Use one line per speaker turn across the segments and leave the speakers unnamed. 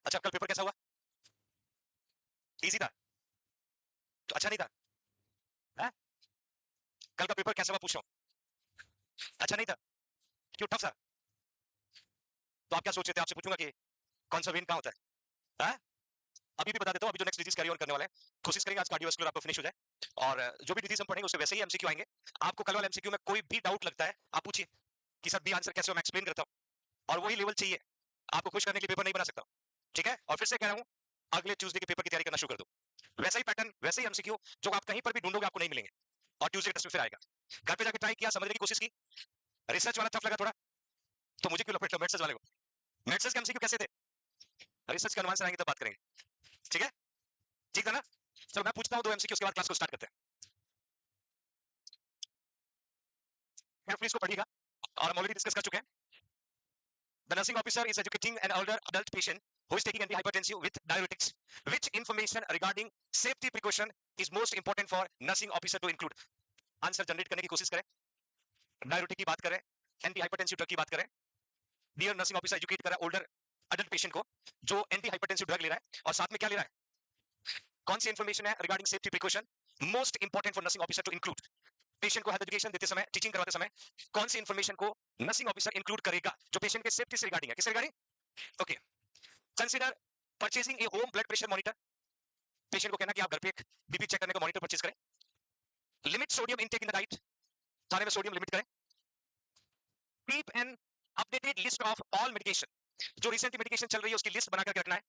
अच्छा कल पेपर कैसा हुआ? इजी था? तो अच्छा नहीं था? है? कल का पेपर कैसा हुआ पूछ रहा हूँ। अच्छा नहीं था? क्यों, टफ था? तो आप क्या सोच रहे थे? आपसे पूछूंगा कि कौन सा वेन कहाँ होता है? अभी भी बता देता हूँ, अभी जो नेक्स्ट डिजीज कैरी ऑन करने वाला है, कोशिश करेंगे आज कार्डियोवास्कुलर आपको फिनिश हो जाए। और जो भी डिजीज हम पढ़ेंगे उससे वैसे ही एमसीक्यू आएंगे। आपको कल वाले एमसीक्यू में कोई भी डाउट लगता है आप पूछिए कि सर बी आंसर कैसे हो, मैं एक्सप्लेन करता हूँ। और वही लेवल चाहिए, आपको खुश करने के लिए पेपर नहीं बना सकता। ठीक है, और फिर से कह रहा हूँ, अगले ट्यूसडे के पेपर की तैयारी करना शुरू कर दो। वैसा ही पैटर्न, वैसे ही एमसीक्यू जो आप कहीं पर भी ढूंढोगे आपको नहीं मिलेंगे। और ट्यूसडे टेस्ट में फिर आएगा। घर पे जाके ट्राई किया, समझने की कोशिश की, रिसर्च वाला टफ लगा थोड़ा, तो मुझे क्यों लपेट लो मेड्स वाले को। मेड्स के एमसीक्यू कैसे थे? रिसर्च के अनुमान से आएंगे तो बात करेंगे। ठीक है, ठीक था ना? चलो मैं पूछता हूँ दो एमसीक्यू, उसके बाद क्लास को स्टार्ट करते हैं। प्लीज को पढ़िएगा, और हम ऑलरेडी डिस्कस कर चुके हैं। The nursing officer is educating an older adult patient who is taking antihypertensive with diuretics. Which information regarding safety precaution is most important for nursing officer to include? Answer generate करने की कोशिश करें, diuretic की बात करें, anti hypertensive drug की बात करें। डियर नर्सिंग ऑफिसर एजुकेट कर रहा है ओल्डर अडल्ट पेशेंट को जो एंटी हाइपरटेंसिव ड्रग ले रहा है, और साथ में क्या ले रहा है, कौन सी इंफॉर्मेशन है regarding safety precaution most important for nursing officer to include. Patient को हेल्थ एजुकेशन देते समय, टीचिंग करवाते समय कौन सी इंफॉर्मेशन को नर्सिंग ऑफिसर इंक्लूड करेगा जो पेशेंट के सेफ्टी से रिगार्डिंग है, किससे regarding? Okay, consider purchasing a home blood pressure monitor. Patient को कहना कि आप घर पे एक बीपी चेक करने का मॉनिटर परचेज करें। Limit sodium intake in the diet, खाने में सोडियम लिमिट करें। Keep an updated list of all medication, जो रिसेंटली मेडिकेशन चल रही है उसकी लिस्ट बना करके रखना है।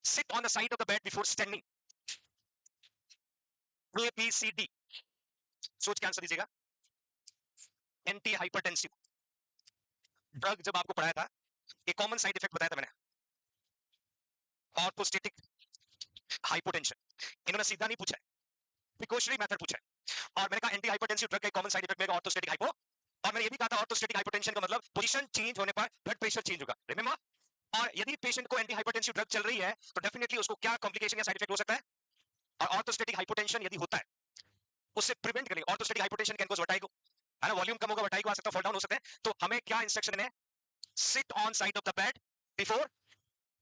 Sit on the side of the bed before standing. A B C D, सोच के आंसर दीजिएगा। एंटी हाइपरटेंसिव ड्रग जब आपको पढ़ाया था, एक कॉमन साइड इफेक्ट बताया था मैंने, ऑर्थोस्टेटिक हाइपोटेंशन। इन्होंने सीधा नहीं पूछा है, प्रिकॉशनरी मेथड पूछा है। और मैंने कहा एंटी हाइपरटेंसिव ड्रग का common side effect mega orthostatic hypo, और मैंने ये भी कहा था ऑर्थोस्टेटिक हाइपोटेंशन का मतलब पोजीशन चेंज होने पर ब्लड प्रेशर चेंज होगा, रिमेंबर? और यदि पेशेंट को एंटी हाइपरटेंसिव ड्रग चल रही है तो डेफिनेटली उसको क्या कॉम्प्लिकेशन या साइड इफेक्ट हो सकता है। और ऑर्थोस्टेटिक हाइपोटेंशन यदि होता है उससे प्रिवेंट करें। Orthostatic hypotension can cause vertigo, है ना, वॉल्यूम कम होगा, वर्टाइगो आ सकता है, फॉल डाउन हो सकते हैं। तो हमें क्या इंस्ट्रक्शन है, sit on side of the bed before.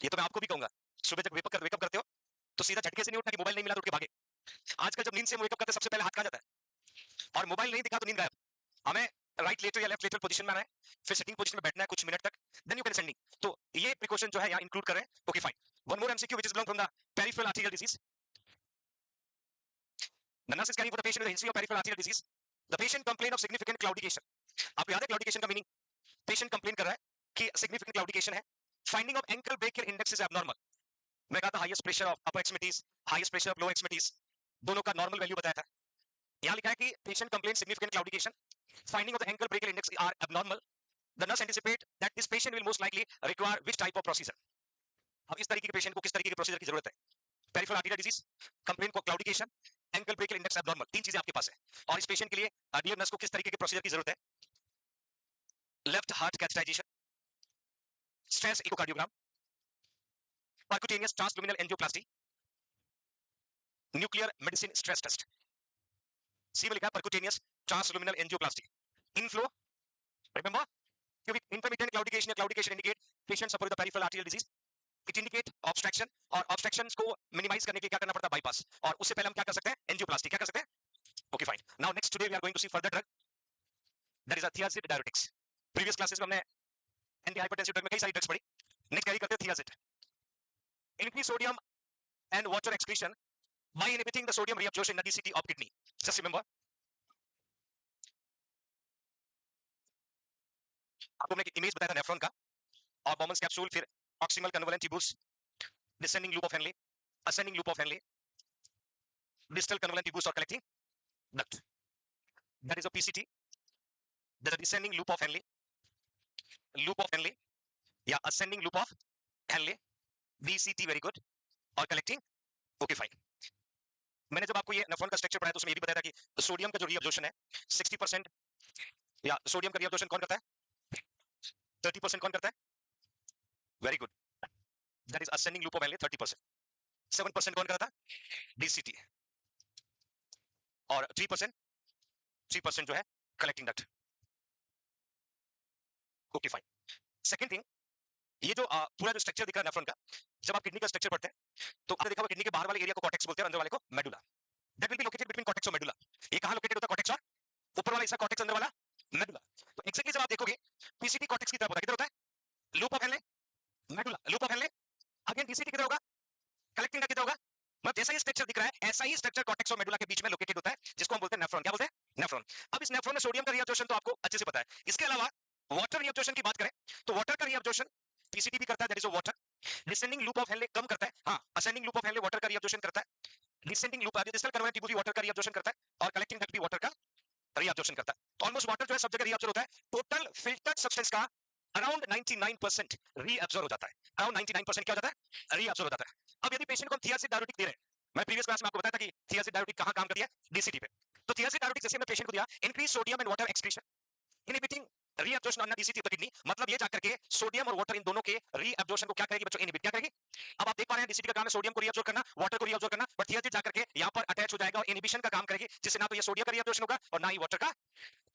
ये तो मैं आपको भी कहूंगा, सुबह जब वेकअप करते हो तो सीधा झटके से नहीं उठना कि मोबाइल नहीं मिला तो उठ के भागे। आजकल जब नींद से वेकअप करते सबसे पहले हाथ कहां जाता है, और मोबाइल नहीं दिखा तो नींद गायब। हमें राइट लेटर या लेफ्ट लेटर पोजीशन में आना है, फिर सिटिंग पोजीशन में बैठना है कुछ मिनट तक, देन यू कैन सेंडिंग। तो ये प्रिकॉशन जो है यहां इंक्लूड कर रहे हैं। Okay fine, one more MCQ which is belong from the peripheral arterial disease. The nurse is caring for the patient with history of peripheral arterial disease. The patient complain of significant claudication. आपको याद है क्लाउडिकेशन का meaning? Patient complain कर रहा है कि significant claudication है। Finding of ankle brachial index is abnormal. मैं कहा था highest pressure of upper extremities, highest pressure of lower extremities, दोनों का नॉर्मल वैल्यू बताया था। यहां लिखा है कि patient complain significant claudication, finding of the ankle brachial index are abnormal. The nurse anticipate that this patient will most likely require which type of procedure. अब इस तरीके के पेशेंट को किस तरीके के प्रोसीजर की जरूरत है? पेरिफेरल आर्टेरियल डिजीज, कंप्लेन को क्लाउडिकेशन, एंकल ब्रेकियल इंडेक्स एबनॉर्मल, तीन चीजें आपके पास है। और इस पेशेंट के लिए डियर नर्स को किस तरीके के प्रोसीजर की जरूरत है? Left heart catheterization, stress echocardiogram, percutaneous transluminal angioplasty, nuclear medicine stress test. C में लिखा है percutaneous transluminal angioplasty. Inflow, remember, क्योंकि इंटरमिटेंट क्लाउडिकेशन या claudication indicate patient suffer with peripheral arterial disease. It indicate obstruction, और obstructions को minimize करने के लिए क्या करना पड़ता है? बाईपास। और उससे पहले हम क्या कर सकते हैं? एंजियोप्लास्टी। क्या कर सकते हैं? Okay fine, now next today we are going to see further drug, that is a thiazide diuretics. Previous classes में हमने एंटी हाइपरटेंसिव ड्रग में कई सारी ड्रग्स पढ़ी, नेक्स्ट कैरी करते हैं thiazide. Increase sodium and water excretion by inhibiting the sodium reabsorption in the DCT of kidney. Just remember, आपको हमने एक इमेज बताया था नेफ्रॉन का, और बॉमन्स कैप्सूल, फिर proximal convoluted tubules, descending loop of Henle, ascending loop of Henle, distal convoluted tubules or collecting duct. That is a PCT. There is a descending loop of Henle, या ascending loop of Henle, BCT, very good, और collecting, okay fine. मैंने जब आपको ये nephron का structure पढ़ाया तो उसमें ये भी बताया था कि सोडियम का जो रीअब्जॉर्प्शन है 60%, या सोडियम का रीअब्जॉर्प्शन कौन करता है? 30% कौन करता है? Very good, that is ascending loop of Henle 30%। 7% कौन करता है? DCT। और 3% जो है collecting duct. Okay fine. Second thing, ये जो पूरा जो स्ट्रक्चर दिख रहा है नेफ्रॉन का, जब आप किडनी का स्ट्रक्चर पढ़ते हैं तो आपने देखा होगा किडनी के बाहर वाले एरिया को कॉर्टेक्स बोलते हैं, अंदर वाले को medulla. That will be located between cortex और मेडुला। ये कहां लोकेटेड होता है? कॉर्टेक्स और ऊपर वाला हिस्सा कॉर्टेक्स, अंदर वाला मेडुला। तो एक्जेक्टली जब आप देखोगे पीसीटी कॉर्टेक्स की तरफ होता है, किधर होता है? Loop of Henley, medulla, loop of Henley. Again DCT किधर होगा? कलेक्टिंग का किधर होगा? मतलब जैसा ही स्ट्रक्चर दिख रहा है ऐसा ही स्ट्रक्चर कॉर्टेक्स और मेडुला के बीच में लोकेटेड होता है, जिसको हम बोलते हैं नेफ्रॉन। क्या बोलते हैं? नेफ्रॉन। अब इस नेफ्रॉन में सोडियम का रीअब्जॉर्प्शन तो आपको अच्छे से पता है। इसके अलावा वाटर रीअब्जॉर्प्शन की बात करें तो वाटर का रीअब्जॉर्प्शन पीसीटी भी करता है, that is water. Descending loop of Henle कम करता है, हां ascending loop of Henle water का रीअब्जॉर्प्शन करता है। Descending loop distal convert tube भी वाटर का रीअब्जॉर्प्शन करता है और कलेक्टिंग डक्ट भी वाटर का रीअब्जॉर्प्शन करता है। तो ऑलमोस्ट वाटर जो है सब जगह रीअब्जॉर्ब होता है। टोटल फिल्टर्ड सब्सटेंस का अराउंड 99% रीअब्जॉर्ब हो जाता है। अराउंड 99% क्या हो जाता है? रीअब्जॉर्ब हो जाता है। अब यदि पेशेंट को हम थियासिड डाययूरेटिक दे रहे हैं, मैं प्रीवियस क्लास में आपको बताया था कि थियासिड डाययूरेटिक कहां काम करती है? डीसीटी पे। तो थियासिड डाययूरेटिक जैसे हमने पेशेंट को दिया, increase sodium and water excretion inhibiting reabsorption on DCT of the kidney. मतलब ये जाकर के सोडियम और वाटर इन दोनों के रीअब्जॉर्प्शन को क्या करेगी बच्चों? इनहिबिट क्या करेगी? अब आप देख पा रहे हैं डीसीटी का काम है सोडियम को रीअब्जॉर्ब करना, वाटर को रीअब्जॉर्ब करना, बट थियासिड जाकर के यहां पर अटैच हो जाएगा और इनहिबिशन का काम करेगी, जिससे ना तो ये सोडियम का रीअब्जॉर्प्शन होगा और ना ही वाटर का।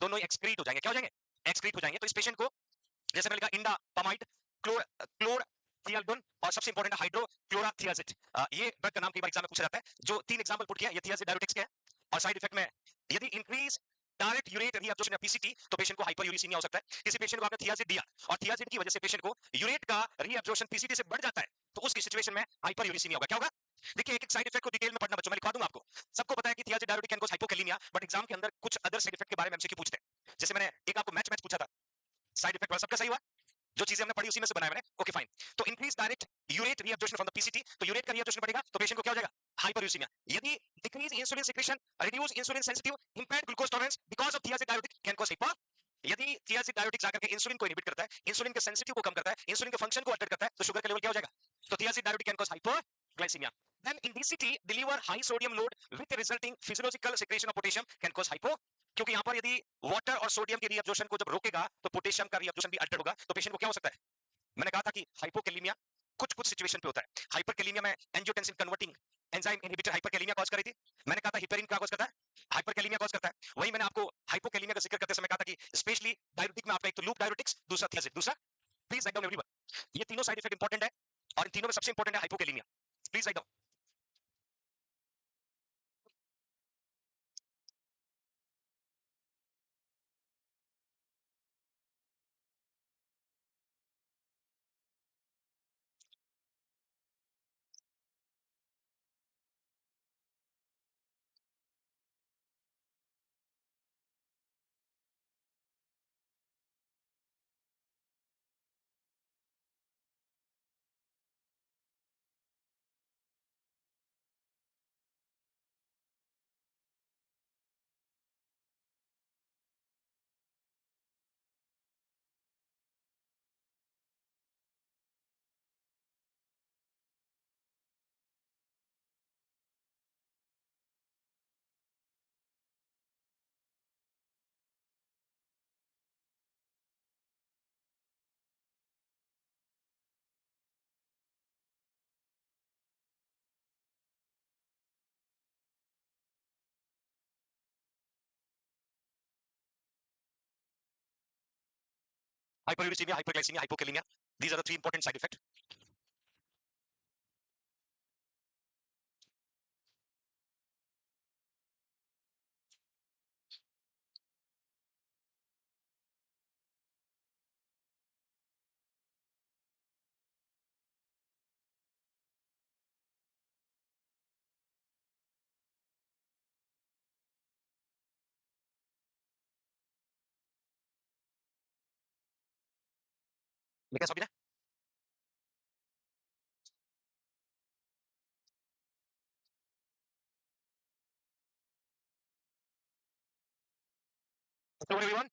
दोनों एक्सक्रीट हो जाएंगे। क्या हो जाएंगे? एक्सक्रीट हो जाएंगे। तो इस पेशेंट को जैसे मैंने लिखा इंडा पमाइड क्लोर थियाल्डोन और सबसे इंपॉर्टेंट हाइड्रोक्लोराथियाजिड। ये ड्रग का नाम कई बार एग्जाम में पूछा जाता है। जो तीन एग्जांपल पुट किया ये थियाजिड डाययूरेटिक्स के हैं और साइड इफेक्ट में यदि इंक्रीज डायरेक्ट यूरेट रीअब्जॉर्प्शन या पीसीटी तो पेशेंट को हाइपरयूरिसीमिया हो सकता है। किसी पेशेंट को आपने थियाजिड दिया और थियाजिड की वजह से पेशेंट को यूरेट का रीअब्जॉर्प्शन पीसीटी से बढ़ जाता है तो उसकी सिचुएशन में हाइपरयूरिसीमिया होगा। क्या होगा? देखिए एक एक साइड इफेक्ट को डिटेल में पढ़ना बच्चों, मैं लिखवा दूंगा आपको। सबको पता है कि thiazide diuretic can cause hypokalemia, but exam के अंदर कुछ अदर साइड इफेक्ट के बारे में एमसीक्यू पूछते हैं। जैसे मैंने एक आपको मैच पूछा था, साइड इफेक्ट वाला सबका सही हुआ? जो चीजें हमने पढ़ी उसी में से बनाया मैंने। Okay fine. तो increase direct urate reabsorption from the PCT, तो यूरेट का रीअब्जॉर्प्शन बढ़ेगा तो पेशेंट को क्या हो जाएगा? हाइपरयूरिसीमिया। यदि decrease insulin secretion, reduce insulin sensitive, impaired glucose tolerance because of thiazide diuretic can cause hyper. यदि थियाजिड डाययूरेटिक जाकर के इंसुलिन को इनहिबिट करता है, इंसुलिन के सेंसिटिव को कम करता है, इंसुलिन के फंक्शन को अल्टर करता है, तो शुगर का लेवल क्या हो जाएगा? तो thiazide diuretic can cause hyperglycemia. Then in DCT deliver high sodium load with resulting physiological secretion of potassium can cause hypo, क्योंकि यहाँ पर यदि वाटर और सोडियम के रीअब्जॉर्प्शन को जब रोकेगा तो पोटेशियम का रीअब्जॉर्प्शन भी अल्टर होगा, तो पेशेंट को क्या हो सकता है? मैंने कहा था कि हाइपोकैलेमिया कुछ कुछ सिचुएशन पे होता है। हाइपरकैलेमिया में angiotensin converting enzyme inhibitor hyperkalaemia cause करी थी। मैंने कहा था हिपेरिन क्या कॉज करता है? हाइपरकैलेमिया कॉज करता है। वही मैंने आपको हाइपोकैलेमिया का जिक्र करते समय कहा था कि स्पेशली डाययूरेटिक में आपका एक तो लूप डाययूरेटिक्स, दूसरा थियाजिड, दूसरा प्लीज राइट डाउन एवरीवन। ये तीनों साइड इफेक्ट इंपॉर्टेंट है और इन तीनों में सबसे इंपॉर्टेंट है hypokalemia. Please write down. Hyperuricemia, hyperglycemia, hypokalemia. These are the three important side effects. लेकिन सभी ना hello everyone.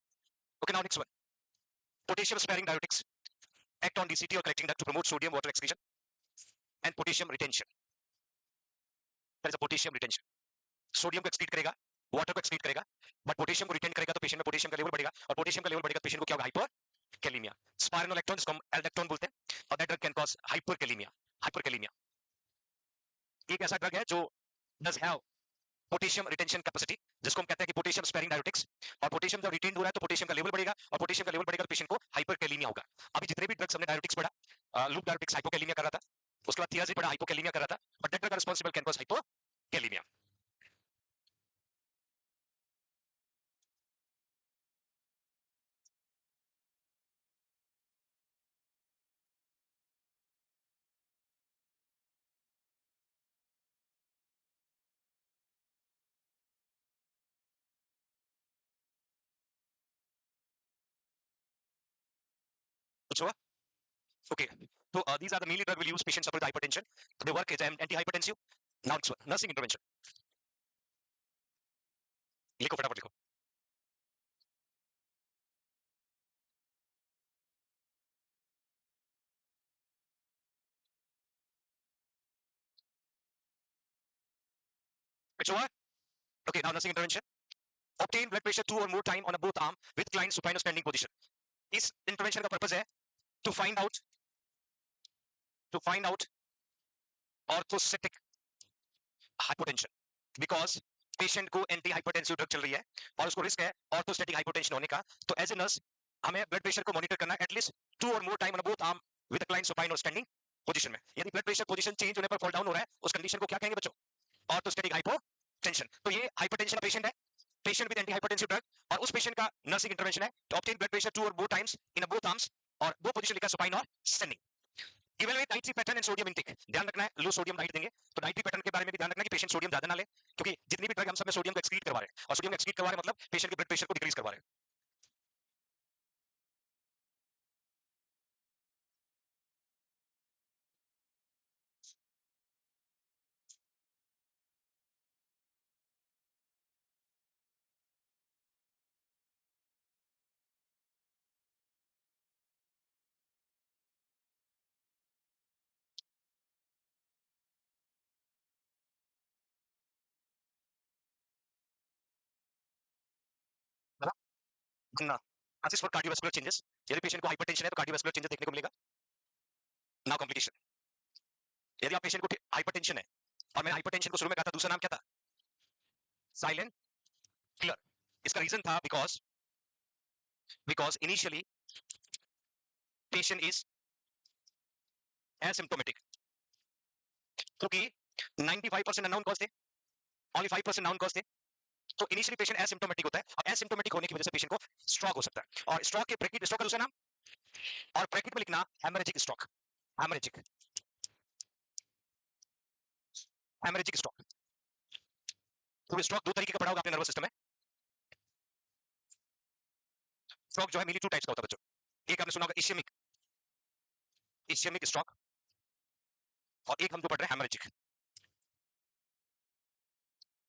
Okay, now next one. Potassium sparing diuretics act on DCT or collecting duct to promote sodium water excretion and potassium retention. There is a potassium retention. Sodium को excrete करेगा, water को excrete करेगा, but potassium को retain करेगा तो patient में potassium का level बढ़ेगा और पोटेशियम का लेवल बढ़ेगा तो पेशेंट को क्या होगा? हाइपरकैलेमिया। स्पाइरोलेक्टोन जिसको हम एल्डेक्टोन बोलते हैं और that drug can cause hyperkalaemia. Hyperkalaemia एक ऐसा ड्रग है जो does have potassium retention capacity जिसको हम कहते हैं कि पोटेशियम स्पेरिंग डायरेटिक्स। और पोटेशियम जब रिटेन हो रहा है तो पोटेशियम का लेवल बढ़ेगा, और पोटेशियम का लेवल बढ़ेगा तो पेशेंट को हाइपरकैलेमिया होगा। अभी जितने भी ड्रग्स हमने डायरेटिक्स पढ़ा, लूप डायरेटिक्स हाइपोकैलेमिया कर रहा था, उसके बाद थियाजिड पढ़ा हाइपोकैलेमिया कर रहा था, but that drug responsible can cause hypokalemia. कुछ हुआ? Okay. So these are the mainly drug will use patients suffer with hypertension. They work as an antihypertensive. Now it's nursing intervention. लिखो फटाफट लिखो। Which one? Okay, now nursing intervention. Obtain blood pressure 2 or more time on a both arm with client supine standing position. इस intervention का purpose है to find out orthostatic hypotension because patient को anti hypertensive drug चल रही है और उसको risk है ऑर्थोस्टैटिक हाइपोटेंशन होने का। तो एज ए नर्स हमें ब्लड प्रेशर को मॉनिटर करना है एटलीस्ट 2 और more time on both arm with client supine और स्टैंडिंग पोजीशन में। यदि ब्लड प्रेशर पोजीशन चेंज होने पर फॉल डाउन हो रहा है, उस कंडीशन को क्या कहेंगे बच्चों? Orthostatic hypotension. तो ये हाइपरटेंशन का पेशेंट है, patient with anti hypertensive drug, और उस पेशेंट का नर्सिंग इंटरवेंशन है to obtain blood pressure 2 or more times in both arms, और दो पोजीशन लिखा सुपाइन और standing. Evaluate dietary pattern and sodium intake. ध्यान रखना है लो सोडियम डाइट देंगे तो डाइटरी पैटर्न के बारे में भी ध्यान रखना है कि पेशेंट सोडियम ज्यादा ना ले, क्योंकि जितनी भी ड्रग हम सब में सोडियम को एक्सक्रीट करवा रहे हैं, और सोडियम एक्सक्रीट करवा रहे हैं मतलब पेशेंट के ब्लड प्रेशर को डिक्रीज करवा रहे हैं। गन्ना असिस्ट फॉर कार्डियोवास्कुलर चेंजेस। यदि पेशेंट को हाइपरटेंशन है तो कार्डियोवास्कुलर चेंजेस देखने को मिलेगा। Now complication. यदि आप पेशेंट को हाइपरटेंशन है, और मैंने हाइपरटेंशन को शुरू में कहा था दूसरा नाम क्या था? Silent killer. इसका रीजन था because initially patient is asymptomatic, क्योंकि 95% अननोन कॉज थे, ओनली 5% नाउन कॉज थे। तो इनिशियली पेशेंट एसिम्प्टोमेटिक होता है, और एसिम्प्टोमेटिक होने की वजह से पेशेंट को स्ट्रोक हो सकता है, और स्ट्रोक के ब्रैकेट स्ट्रोक का दूसरा नाम, और ब्रैकेट में लिखना haemorrhagic stroke. Haemorrhagic haemorrhagic stroke. तो स्ट्रोक दो तरीके का पढ़ा होगा आपने नर्वस सिस्टम में। स्ट्रोक जो है मेनली टू टाइप्स का होता है बच्चों। एक आपने सुना होगा इश्यमिक, इश्यमिक स्ट्रोक, और एक हम जो पढ़ रहे हैं haemorrhagic,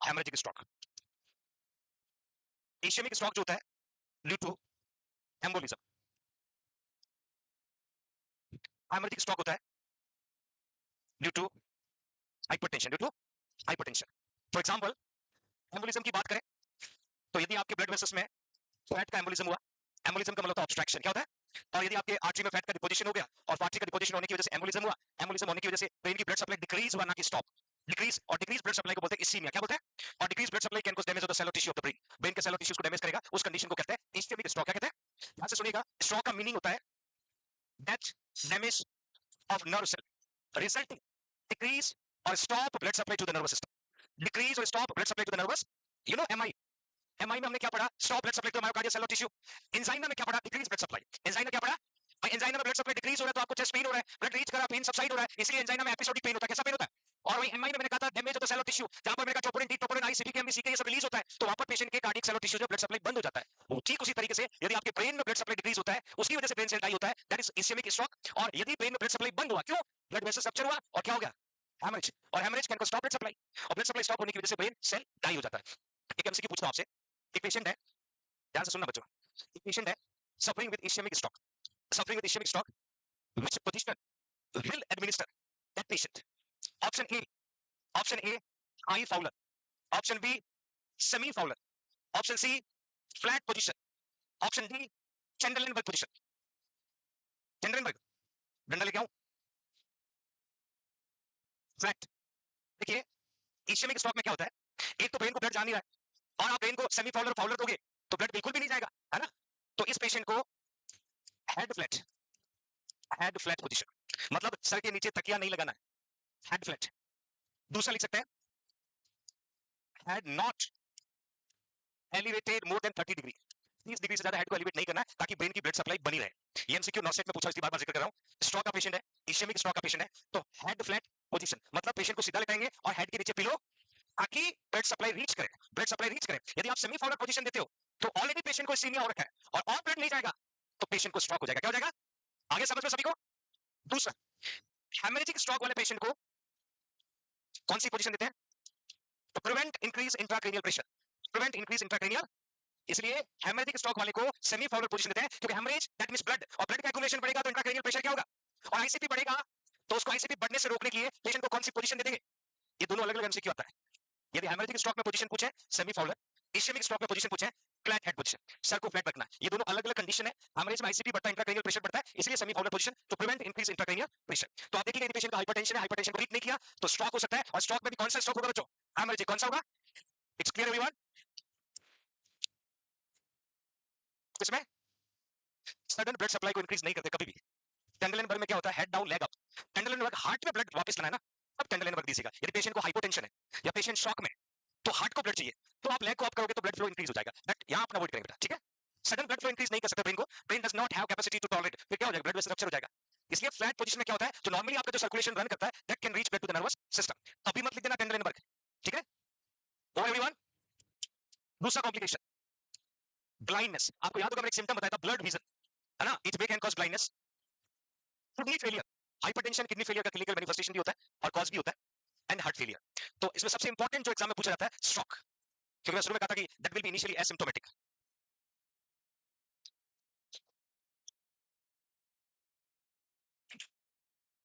haemorrhagic stroke. Ischaemic stroke जो होता है due to embolism, haemorrhagic stroke होता है due to hypertension, due to hypertension. For example embolism की बात करें तो यदि आपके ब्लड वेसल्स में फैट का एम्बोलिज्म हुआ, एम्बोलिज्म का मतलब होता है ऑब्स्ट्रक्शन, क्या होता है? और यदि आपके आर्टरी में फैट का डिपोजिशन हो गया, और आर्टरी का डिपोजिशन होने की वजह से एम्बोलिज्म हुआ, एम्बोलिज्म होने की वजह से ब्रेन की ब्लड सप्लाई डिक्रीज हुआ, ना कि स्टॉप। डिक्रीज, और डिक्रीज ब्लड सप्लाई को बोलते हैं इस्कीमिया। क्या बोलते हैं? और decrease blood supply can cause damage of the cellular tissue of the brain. Brain के सेलुलर टिश्यूज को डैमेज करेगा, उस कंडीशन को कहते हैं इस्केमिक स्ट्रोक। क्या कहते हैं? ध्यान से सुनिएगा, स्ट्रोक का मीनिंग होता है death, damage of nerve cell resulting decrease और stop blood supply to the nervous system. Decrease और stop blood supply to the nervous, you know MI. MI में हमने क्या पढ़ा? Stop blood supply to myocardial cellular tissue. Angina में क्या पढ़ा? Decrease blood supply. Angina क्या पढ़ा? एंजाइना में ब्लड सप्लाई डिक्रीज हो रहा है तो आपको चेस्ट पेन हो रहा है, ब्लड रीच कर रहा है, पेन सबसाइड हो रहा है, इसलिए एंजाइना में एपिसोडिक पेन होता है। कैसा पेन होता है? और वही एमआई में मैंने कहा था damage of the cellular tissue, जहां पर मैंने कहा troponin D, troponin I, CPK, CK, ये सब रिलीज होता है, तो वहां पर पेशेंट के कार्डियक सेलुलर टिश्यू जो ब्लड सप्लाई बंद हो जाता है। वो ठीक उसी तरीके से यदि आपके ब्रेन में ब्लड सप्लाई डिक्रीज होता है, उसकी वजह से ब्रेन सेल डाई होता है, दैट इज इस्केमिक स्ट्रोक। और यदि ब्रेन में ब्लड सप्लाई बंद हुआ, क्यों? ब्लड वेसल रप्चर हुआ, और क्या हो गया? हैमरेज। और haemorrhage can cause stop blood supply, और ब्लड सप्लाई स्टॉप होने की वजह से ब्रेन सेल डाई हो जाता है। एक एमसीक्यू पूछता हूं आपसे, एक पेशेंट है, ध्यान से सुनना बच्चों, एक पेशेंट है suffering with ischemic stroke, suffering with ischemic stroke, which position will administer that patient? Option A, option A, high Fowler. Option B, semi Fowler. Option C, flat position. Option D, Chendelenburg position. Chendelenburg, डंडा लेके आऊं? Flat. देखिए ischaemic stroke में क्या होता है, एक तो ब्रेन को ब्लड जा नहीं रहा है, और आप ब्रेन को सेमी फाउलर फाउलर दोगे तो ब्लड बिल्कुल भी नहीं जाएगा, है ना? तो इस पेशेंट को हेड फ्लैट पोजीशन, मतलब सर के नीचे तकिया नहीं लगाना है, हेड फ्लैट। दूसरा लिख सकते हैं head not elevated more than 30 degree, 30 degree से ज्यादा हेड को एलिवेट नहीं करना है ताकि ब्रेन की ब्लड सप्लाई बनी रहे। ये एमसीक्यू नॉट सेट में पूछा, इसलिए बार-बार जिक्र कर रहा हूं। स्ट्रोक का पेशेंट है, इश्केमिक स्ट्रोक का पेशेंट है, तो हेड फ्लैट पोजीशन मतलब पेशेंट को सीधा लेटाएंगे और हेड के नीचे पिलो ताकि ब्लड सप्लाई रीच करे, ब्लड सप्लाई रीच करे। यदि आप सेमी फॉरवर्ड पोजीशन देते हो तो ऑलरेडी पेशेंट को इसीमिया हो रखा है और ब्लड नहीं जाएगा तो पेशेंट को स्ट्रोक हो जाएगा। क्या हो जाएगा? आगे समझ में सभी को? दूसरा, हेमरेजिक स्ट्रोक वाले पेशेंट को कौन सी पोजीशन देते हैं? तो prevent increase intracranial pressure, prevent increase intracranial, इसलिए हेमरेजिक स्ट्रोक वाले को सेमी फॉरवर्ड पोजीशन देते हैं क्योंकि हेमरेज दैट मींस ब्लड, और ब्लड का एक्युमुलेशन बढ़ेगा तो इंट्राक्रेनियल प्रेशर क्या होगा? और आईसीपी बढ़ेगा तो उसको आईसीपी बढ़ने से रोकने के लिए पेशेंट को कौन सी पोजीशन दे देंगे? ये दोनों अलग-अलग एमसीक्यू आता है। यदि हेमरेजिक स्ट्रोक में पोजीशन पूछे सेमी फॉरवर्ड, इश्केमिक स्ट्रोक में पोजीशन पूछे फ्लैट हेड पोजीशन, सर को फ्लैट रखना। ये दोनों अलग-अलग कंडीशन है। हेमरेज में आईसीपी बढ़ता है, इंट्राक्रेनियल प्रेशर बढ़ता है, इसलिए semi forward position to prevent increase intracranial pressure. तो आप देखिए यदि पेशेंट का हाइपरटेंशन है, हाइपरटेंशन को ट्रीट नहीं किया तो स्ट्रोक हो सकता है, और स्ट्रोक में भी कौन सा स्ट्रोक होगा बच्चों? हेमरेजिक। कौन सा होगा? It's clear everyone? इसमें सडन ब्लड सप्लाई को इंक्रीज नहीं करते कभी भी। टेंडलेनबर्ग में क्या होता है? Head down leg up. Trendelenburg heart में ब्लड वापस लाना है ना, अब टेंडलेनबर्ग दीजिएगा। यदि पेशेंट को हाइपोटेंशन है या पेशेंट शॉक में तो हार्ट को ब्लड चाहिए तो आप लेग को अप करोगे तो ब्लड फ्लो इंक्रीज हो जाएगा। बट यहां अपना अवॉइड करेंगे बेटा, ठीक है? सडन ब्लड फ्लो इंक्रीज नहीं कर सकते ब्रेन को, brain does not have capacity to tolerate, फिर क्या हो जाएगा? ब्लड वेसल रप्चर हो जाएगा। इसलिए फ्लैट पोजीशन में क्या होता है? जो नॉर्मली आपका जो सर्कुलेशन रन करता है that can reach blood to the nervous system. अभी मत लिख देना टेंडलेनबर्ग, ठीक है? ओ एवरीवन, दूसरा कॉम्प्लिकेशन ब्लाइंडनेस। आपको याद होगा मैंने एक सिम्टम बताया था, ब्लड विजन, है ना? It may can cause blindness. Kidney failure, hypertension kidney failure का क्लिनिकल मैनिफेस्टेशन भी होता है और कॉज भी होता है, एंड हार्ट फेलियर। तो इसमें सबसे इंपॉर्टेंट जो एग्जाम में पूछा जाता है स्ट्रोक, क्योंकि मैं शुरू में कहा था कि that will be initially asymptomatic.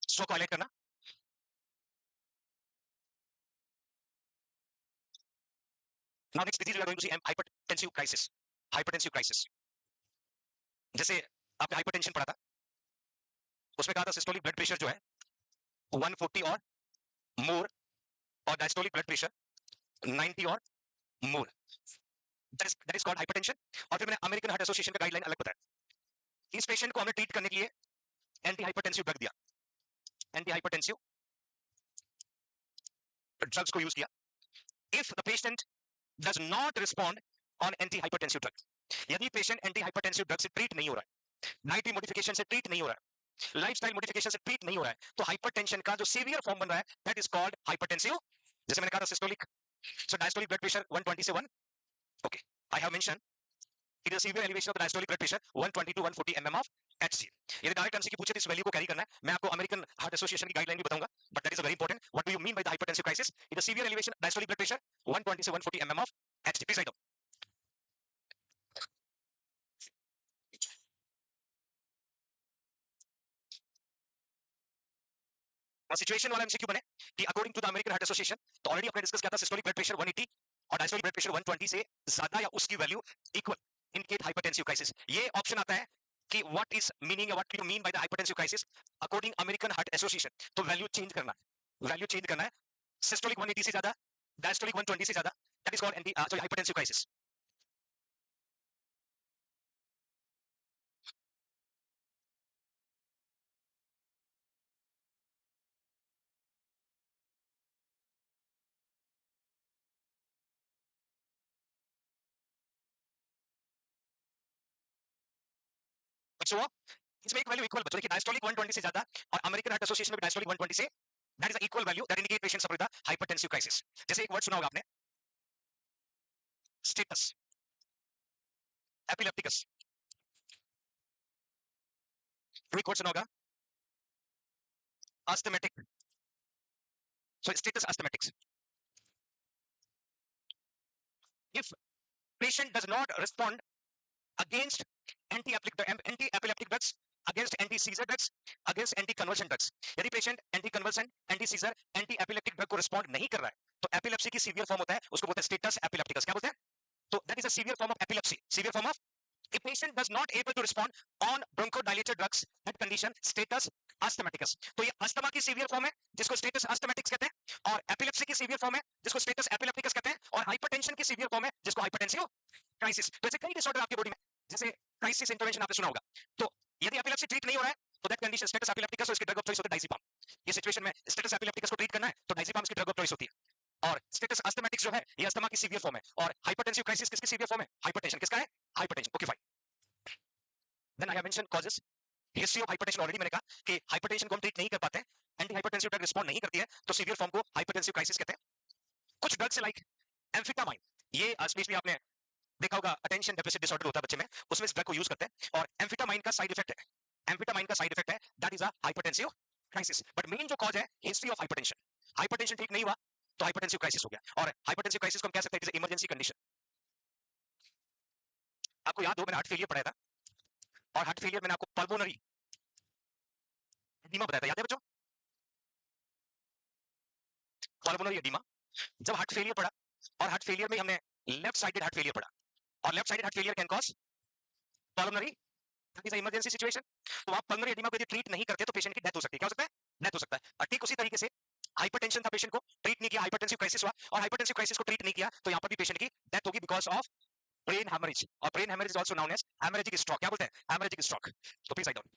Stroke को हाईलाइट करना। Now next disease we are going to see hypertensive crisis, hypertensive crisis. जैसे आपने हाइपरटेंशन पढ़ा था, उसमें कहा था सिस्टोलिक ब्लड प्रेशर जो है 140 और मोर, और डायस्टोलिक ब्लड प्रेशर 90 और मोर, दैट इज कॉल्ड हाइपरटेंशन। और फिर मैंने अमेरिकन हार्ट एसोसिएशन का गाइडलाइन अलग बताया। इस पेशेंट को हमने ट्रीट करने के लिए एंटी हाइपरटेंसिव ड्रग दिया, एंटी हाइपरटेंसिव ड्रग्स को यूज किया। If the patient does not respond on anti hypertensive drug, यदि पेशेंट एंटी हाइपरटेंसिव ड्रग से ट्रीट नहीं हो रहा है, डाइटरी मॉडिफिकेशन से ट्रीट नहीं हो रहा है, लाइफस्टाइल मॉडिफिकेशन से ट्रीट नहीं हो रहा है, तो हाइपरटेंशन का जो सीवियर फॉर्म बन रहा है दैट इज कॉल्ड हाइपरटेंसिव। जैसे मैंने कहा था systolic, so diastolic blood pressure 120 से 1, okay, I have mention it is severe elevation of the diastolic blood pressure 120 to 140 mm of HCl। यदि डायरेक्ट एमसीक्यू पूछे तो इस वैल्यू को कैरी करना है। मैं आपको अमेरिकन हार्ट एसोसिएशन की गाइडलाइन भी बताऊंगा, but that is very important. What do you mean by the hypertensive crisis? It is severe elevation diastolic blood pressure 120 से 140 mm of HCl। Please write down. Situation वाला MCQ बने कि according to the American heart association, तो already अपने discuss किया था systolic blood pressure 180 और diastolic blood pressure 120 से ज्यादा या उसकी value equal indicate hypertensive crisis. ये ऑप्शन आता है कि what is meaning, what do you mean by the hypertensive crisis according American heart association. तो वैल्यू चेंज करना है, वैल्यू चेंज करना है। सिस्टोलिक 180 से ज्यादा, डायस्टोलिक 120 से ज्यादा, that is called hypertensive crisis. बच्चों इसमें एक वैल्यू इक्वल, बच्चों देखिए डायस्टोलिक 120 से ज्यादा और अमेरिकन हार्ट एसोसिएशन में डायस्टोलिक 120 से, that is equal value that indicate patient suffer with hypertensive crisis. जैसे एक वर्ड सुना होगा आपने, स्टेटस, एपिलेप्टिकस, एक वर्ड सुना होगा asthmatic, so status asthmaticus. If patient does not respond against anti-epileptic drugs, against anti-seizure drugs, against anti-convulsion drugs, यदि patient anti conversion, anti scissor, anti epileptic drug को रिस्पॉन्ड नहीं कर रहा है तो एपिलेप्सी की सीवियर फॉर्म होता है, उसको बोलते हैं स्टेटस एपिलेप्टिकस। क्या बोलते हैं? तो that is a severe form of epilepsy, severe form of A patient does not able to respond on bronchodilator drugs at condition status asthmaticus. तो ये अस्थमा की सीवियर फॉर्म है जिसको स्टेटस अस्थमेटिक्स कहते हैं, और एपिलेप्सी की सीवियर फॉर्म है जिसको स्टेटस एपिलेप्टिकस कहते हैं, और हाइपरटेंशन की सीवियर फॉर्म है जिसको हाइपरटेंसिव क्राइसिस। तो ऐसे कई डिसऑर्डर आपकी बॉडी में, जैसे क्राइसिस इंटरवेंशन आपने सुना होगा। तो यदि एपिलेप्सी ट्रीट नहीं हो रहा है तो दैट कंडीशन स्टेटस एपिलेप्टिकस, इसकी ड्रग ऑफ चॉइस होता है डाइजिपाम। ये सिचुएशन में स्टेटस एपिलेप्टिकस को ट्रीट करना है तो डाइजिपाम इसकी ड्रग ऑफ चॉइस होती है। और स्टेटस अस्थमेटिक्स जो है ये अस्थमा की सीवियर फॉर्म है, और हाइपरटेंसिव क्राइसिस किसकी सीवियर फॉर्म है? हाइपरटेंशन। किसका है? Hypertension. Okay fine. Then I have mention causes. History of hypertension already मैंने कहा कि हाइपरटेंशन को हम ट्रीट नहीं कर पाते हैं, एंटी हाइपरटेंसिव ड्रग रिस्पॉन्ड नहीं करती है तो सीवियर फॉर्म को हाइपरटेंसिव क्राइसिस कहते हैं। कुछ ड्रग्स लाइक एम्फेटामाइन, ये स्पेशली आपने देखा होगा अटेंशन डेफिसिट डिसऑर्डर होता है बच्चे में, उसमें इस ड्रग को यूज करते हैं, और एम्फेटामाइन का साइड इफेक्ट है, एम्फेटामाइन का साइड इफेक्ट है that is a hypertensive crisis. But main जो कॉज है हिस्ट्री ऑफ हाइपरटेंशन, हाइपरटेंशन ठीक नहीं हुआ तो हाइपरटेंसिव क्राइसिस हो गया, और हाइपरटेंसिव क्राइसिस को हम कह सकते हैं इमरजेंसी कंडीशन। आपको याद हो मैंने हार्ट फेलियर पढ़ाया था, और हार्ट फेलियर मैंने आपको पल्मोनरी एडीमा बताया था, याद है बच्चों? Pulmonary edema. जब हार्ट फेलियर पढ़ा, और हार्ट फेलियर में हमने लेफ्ट साइडेड हार्ट फेलियर पढ़ा, और left sided heart failure can cause pulmonary, that is a emergency situation. तो आप पल्मोनरी एडीमा को यदि ट्रीट नहीं करते तो पेशेंट की डेथ हो सकती है। क्या हो सकता है? डेथ हो सकता है। और ठीक उसी तरीके से हाइपरटेंशन था, पेशेंट को ट्रीट नहीं किया, हाइपरटेंसिव क्राइसिस हुआ, और हाइपरटेंसिव क्राइसिस को ट्रीट नहीं किया तो यहाँ पर भी पेशेंट की डेथ होगी बिकॉज ऑफ ब्रेन हैमरेज, और brain hemorrhage is also known as hemorrhagic stroke. क्या बोलते हैं? Hemorrhagic stroke. तो प्लीज राइट डाउन।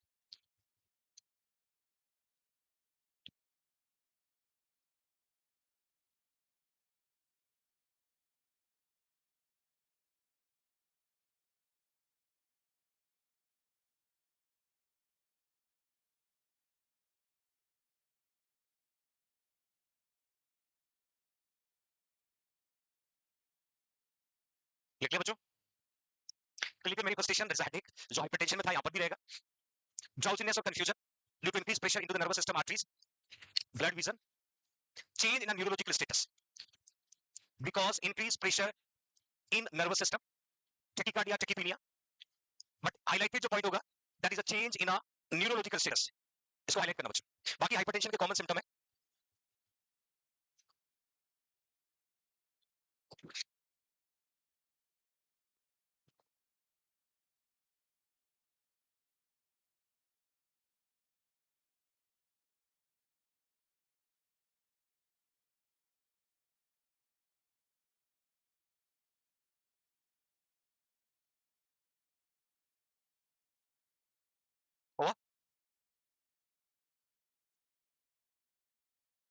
लिख लिया बच्चों? क्लियर मेरी question, there is a headache जो हाइपरटेंशन में था यहाँ पर भी रहेगा, ड्राउजीनेस और confusion due to increase pressure into the nervous system arteries, blood vision, change in a neurological status because increased pressure in nervous system, tachycardia, tachypnea, but highlighted जो point होगा that is a change in a neurological status, इसको highlight करना बच्चों। बाकी hypertension के common symptom है हुआ।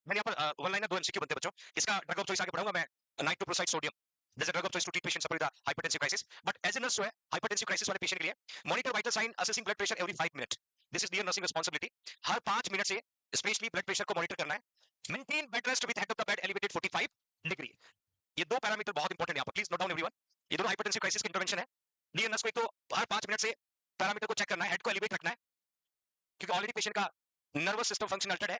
मैंने यहाँ पर वन लाइनर दो एमसीक्यू बनते हैं बच्चों, इसका ड्रग ऑफ चॉइस आगे बढ़ाऊंगा मैं, नाइट्रोप्रोसाइड सोडियम, जैसे drug of choice to treat patients with hypertensive crisis. But as a nurse जो है हाइपरटेंसिव क्राइसिस वाले पेशेंट के लिए monitor vital sign assessing blood pressure every 5 minute, this is dear nursing responsibility. हर 5 minute से specially blood pressure को monitor करना है। Maintain bed rest with head of the bed elevated 45 degree. ये दो पैरामीटर बहुत इंपॉर्टेंट है यहाँ पर, प्लीज नोट डाउन एवरीवन। ये दोनों हाइपरटेंसिव क्राइसिस की इंटरवेंशन है। डियर नर्स को एक तो हर 5 मिनट से पैरामीटर को चेक करना है, हेड को एलिवेट रखना है, क्योंकि ऑलरेडी पेशेंट का नर्वस सिस्टम फंक्शन अल्टर्ड है,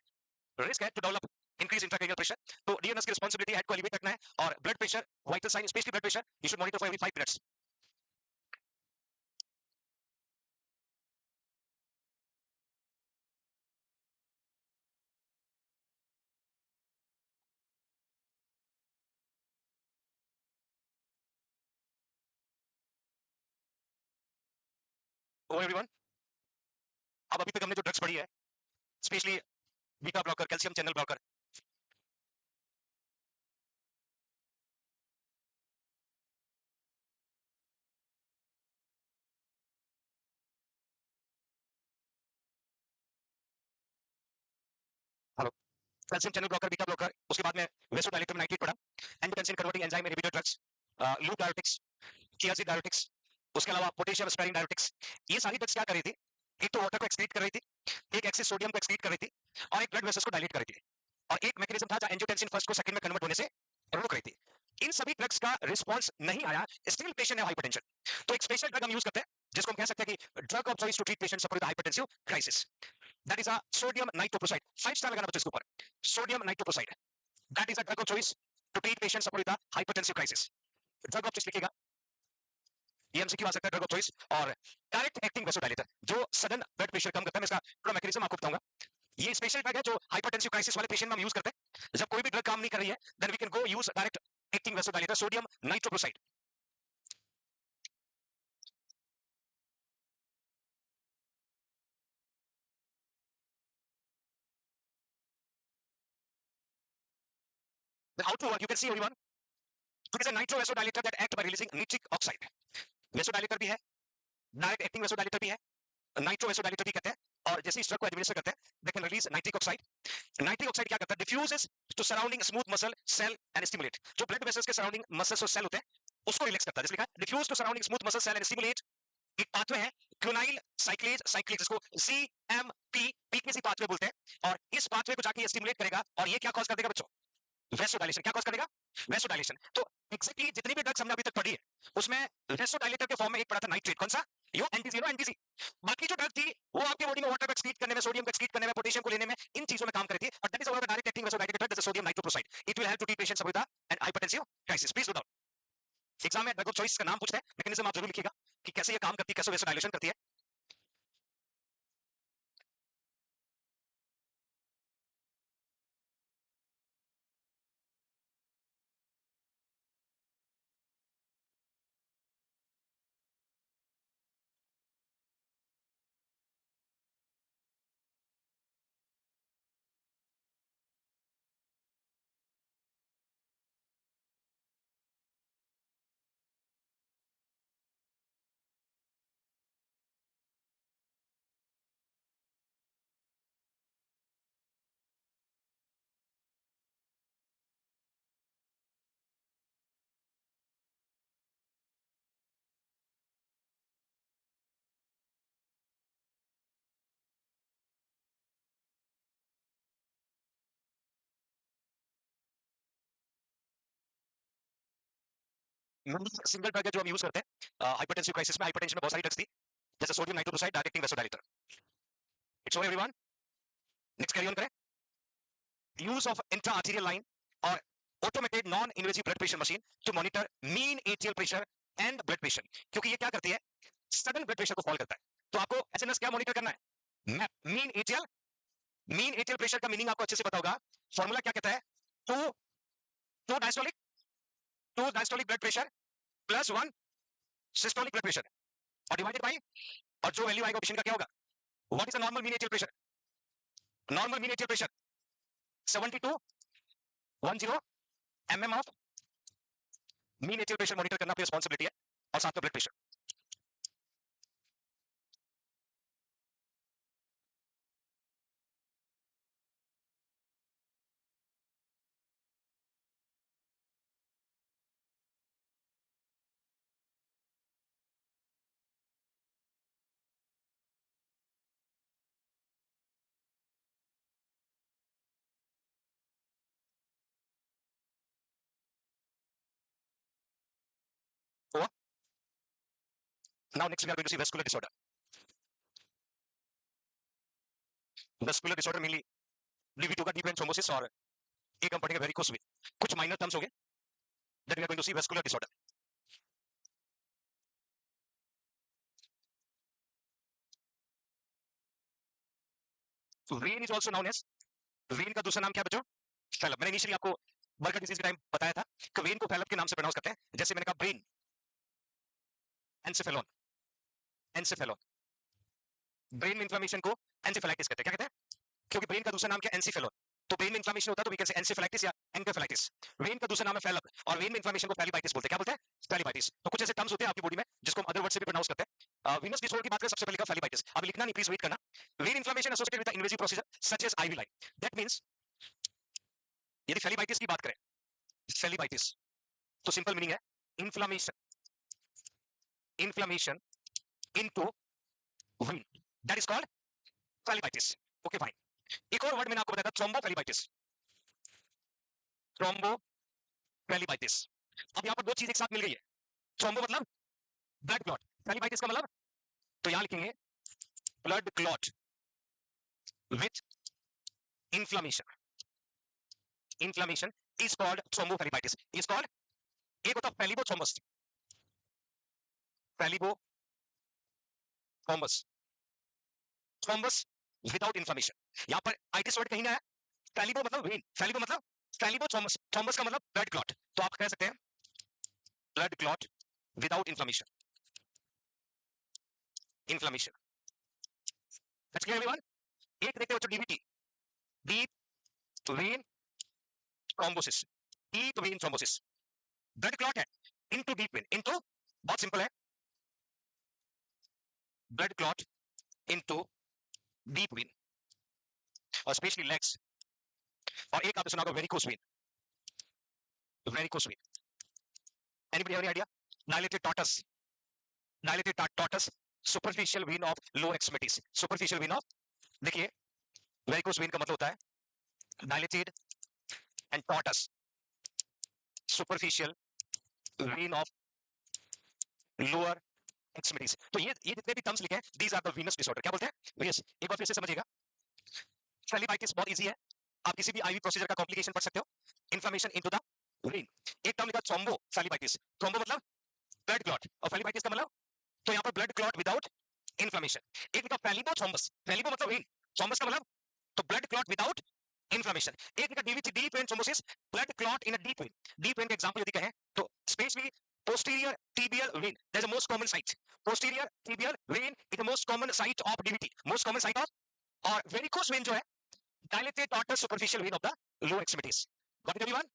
रिस्क है to develop increase intracranial pressure. तो डीएनएस की रिस्पांसिबिलिटी हेड को एलिवेट रखना है, और blood pressure vital sign specially blood pressure you should monitor for every 5 minutes. Over everyone. अब अभी तक हमने जो ड्रग्स पढ़ी है, specially beta blocker, calcium channel blocker, hello, calcium channel blocker, beta blocker, उसके बाद में वेसोडाइलेटर में नाइट्रेट पढ़ा, angiotensin converting enzyme inhibitor drugs, loop diuretics, thiazide diuretics, उसके अलावा पोटेशियम स्पेरिंग डायरेटिक्स। ये सारी ड्रग्स क्या कर रही थी? एक तो वाटर को एक्सक्रीट कर रही थी, एक एक्सेस सोडियम को एक्सक्रीट कर रही थी, और एक ब्लड वेसल्स को डायलेट कर रही थी, और एक मैकेनिज्म था जहां एंजियोटेंसिन फर्स्ट को सेकंड में कन्वर्ट होने से रोक रही थी। इन सभी ड्रग्स का रिस्पांस नहीं आया, स्टिल पेशेंट है हाइपरटेंशन। तो एक स्पेशल ड्रग हम यूज करते हैं जिसको हम कह सकते हैं कि drug of choice to treat patients with hypertensive crisis, that is a sodium nitroprusside. 5 star लगाना बच्चों इसके ऊपर, sodium nitroprusside, that is a drug of choice to treat patients with hypertensive crisis. Drug of choice लिखिएगा, ये MCQ आ सकता है, drug of choice. और डायरेक्ट एक्टिंग वेसोडाइलेटर जो सडन ब्लड प्रेशर कम करता है, मैं इसका पूरा मैकेनिज्म आपको बताऊंगा। ये स्पेशल ड्रग है जो हाइपरटेंसिव क्राइसिस वाले पेशेंट में हम यूज करते हैं। जब कोई भी ड्रग काम नहीं कर रही है then we can go use direct acting vasodilator, sodium nitroprusside. How to work? You can see everyone. It is a nitro vasodilator that act by releasing nitric oxide. Vasodilator भी है, डायरेक्ट एक्टिंग vasodilator भी है, nitro vasodilator भी कहते हैं, और जैसे इस ड्रग को एडमिनिस्टर करते हैं, they can release nitric oxide. Nitric oxide क्या करता है? Diffuses to surrounding smooth muscle cell and stimulate. जो ब्लड वेसल्स के सराउंडिंग मसल्स और सेल होते हैं उसको रिलैक्स करता है. जैसे लिखा है diffuse to surrounding smooth muscle cell and stimulate. एक पाथवे है क्विनाइल साइक्लेज साइक्लेज, इसको CMP पीक में सी पाथवे बोलते हैं, और इस पाथवे को जाके ये स्टिमुलेट करेगा, और ये क्या कॉज कर देगा बच्चों? वेसोडाइलेशन. क्या कॉज करेगा? वेसोडाइलेशन. तो एक्जेक्टली जितनी भी ड्रग्स हमने अभी तक पढ़ी है उसमें वेसोडाइलेटर के फॉर्म में एक पढ़ा था नाइट्रेट. कौन सा? यो एंटीसी. एंटीसी. बाकी जो ड्रग थी वो आपके बॉडी में वाटर को एक्सक्रीट करने में, सोडियम को एक्सक्रीट करने में, पोटेशियम को लेने में, इन चीजों में काम करती है. और that is our direct acting vasodilator that is sodium nitroprusside. It will help to treat patients with an hypertensive crisis. Please note down. Exam में ड्रग ऑफ चॉइस का नाम पूछते हैं, मैकेनिज्म आप जरूर लिखिएगा कि कैसे ये काम करती है, कैसे वेसोडाइलेशन करती है. सिंगल ड्रग है जो हम यूज करते हैं हाइपरटेंसिव क्राइसिस में. हाइपरटेंशन में बहुत सारी ड्रग्स थी, जैसे sodium nitroprusside directing vasodilator. It's over everyone. Next carry on करें. Use of intra arterial line और automated non invasive blood pressure machine to monitor mean atrial pressure and blood pressure. क्योंकि ये क्या करती है? सडन ब्लड प्रेशर को fall करता है. तो आपको एसएनएस क्या मॉनिटर करना है? Mean atrial. Mean atrial pressure का मीनिंग आपको अच्छे से पता होगा. फॉर्मूला क्या कहता है? To two diastolic blood pressure plus 1 systolic blood pressure और डिवाइडेड बाय, और जो वैल्यू आएगा पेशेंट का क्या होगा? What is the normal mean atrial pressure? Normal mean atrial pressure 7210 mm of mean atrial pressure monitor करना आपकी रिस्पांसिबिलिटी है, और साथ में blood pressure. Now next we are going to see vascular disorder. Vascular disorder mainly DV2 का deep vein thrombosis और एक हम पढ़ेंगे वेरिकोस वेन. कुछ माइनर टर्म्स हो गए. Then we are going to see vascular disorder. Vein is also known as, when का दूसरा नाम क्या बच्चों? फैलप. मैंने इनिशियली आपको बर्गर डिजीज के टाइम बताया था कि वेन को फैलप के नाम से प्रोनाउंस करते हैं. जैसे मैंने कहा ब्रेन एंसेफेलॉन. एंसेफेलॉन. ब्रेन में इंफ्लेमेशन को एंसेफेलाइटिस कहते हैं. क्या कहते हैं? क्योंकि ब्रेन का दूसरा नाम क्या? एंसेफेलॉन. तो ब्रेन में इंफ्लेमेशन होता है तो वी कैन से एंसेफेलाइटिस या एंकेफेलाइटिस. वेन का दूसरा नाम है फैलप, और वेन में इंफ्लेमेशन को फेलिबाइटिस बोलते हैं. क्या बोलते हैं? फेलिबाइटिस. तो कुछ ऐसे टर्म्स होते हैं आपकी बॉडी में जिसको हम अदर वर्ड से भी प्रोनाउंस करते हैं. वीनस डिसऑर्डर की बात करें, सबसे पहले का फेलिबाइटिस. अब लिखना नहीं, प्लीज वेट करना. Vein inflammation associated with the invasive procedure such as IV line. That means यदि फेलिबाइटिस की बात करें, फेलिबाइटिस तो सिंपल मीनिंग है inflammation, inflammation into vein, that is called phlebitis. Okay fine. एक और वर्ड मैंने आपको बताया था, थ्रोम्बोफेलिबाइटिस. थ्रोम्बोफेलिबाइटिस. अब यहां पर दो चीज एक साथ मिल गई है. थ्रोम्बो मतलब ब्लड क्लॉट, फेलिबाइटिस का मतलब, तो यहां लिखेंगे blood clot with inflammation. Inflammation is called थ्रोम्बोफेलिबाइटिस. Is called, एक होता फेलिबोथ्रोम्बस, फेलिबोथ्रोम्बस, थ्रोम्बस विदाउट इंफ्लेमेशन. यहां पर आइटिस वर्ड कहीं ना है. फेलिबो मतलब वेन, फेलिबो मतलब फेलिबोथ्रोम्बस, थ्रोम्बस का मतलब ब्लड क्लॉट. तो आप कह सकते हैं blood clot without inflammation. Inflammation. That's clear everyone. एक देखते हो DVT, deep vein thrombosis. deep vein thrombosis, blood clot है into deep vein, into बहुत सिंपल है, blood clot into deep vein और स्पेशली लेग्स, और एक आपने सुना होगा varicose vein, varicose vein, anybody have any idea? Dilated tortuous, dilated tortuous, superficial vein of lower extremities, superficial vein of, देखिए varicose vein का मतलब होता है dilated and tortuous, superficial vein of lower extremities. तो ये जितने भी टर्म्स लिखे हैं, these are the venous disorder. क्या बोलते हैं? यस, एक बार फिर से समझिएगा, फेलिबाइटिस बहुत इजी है, आप किसी भी आईवी प्रोसीजर का कॉम्प्लिकेशन पढ़ सकते हो, इन्फ्लेमेशन इनटू द वेन। एक टर्म लिखा थ्रोम्बो फेलिबाइटिस, थ्रोम्बो मतलब ब्लड क्लॉट, और फेलिबाइटिस का मतलब, तो यहाँ पर ब्लड क्लॉट विदाउट इन्फ्लेमेशन। एक लिखा फेलिबो थ्रोम्बस, फेलिबो मतलब वेन, थ्रोम्बस का मतलब तो ब्लड क्लॉट विदाउट इन्फ्लेमेशन। एक लिखा DVT, deep vein thrombosis, blood clot in a deep vein. Deep when का एग्जांपल यदि कहें तो specially posterior tibial vein, there's a most common site, posterior tibial vein is the most common site of DVT, most common site of, और varicose when जो है dilated tortuous superficial vein of the lower extremities. Got it everyone?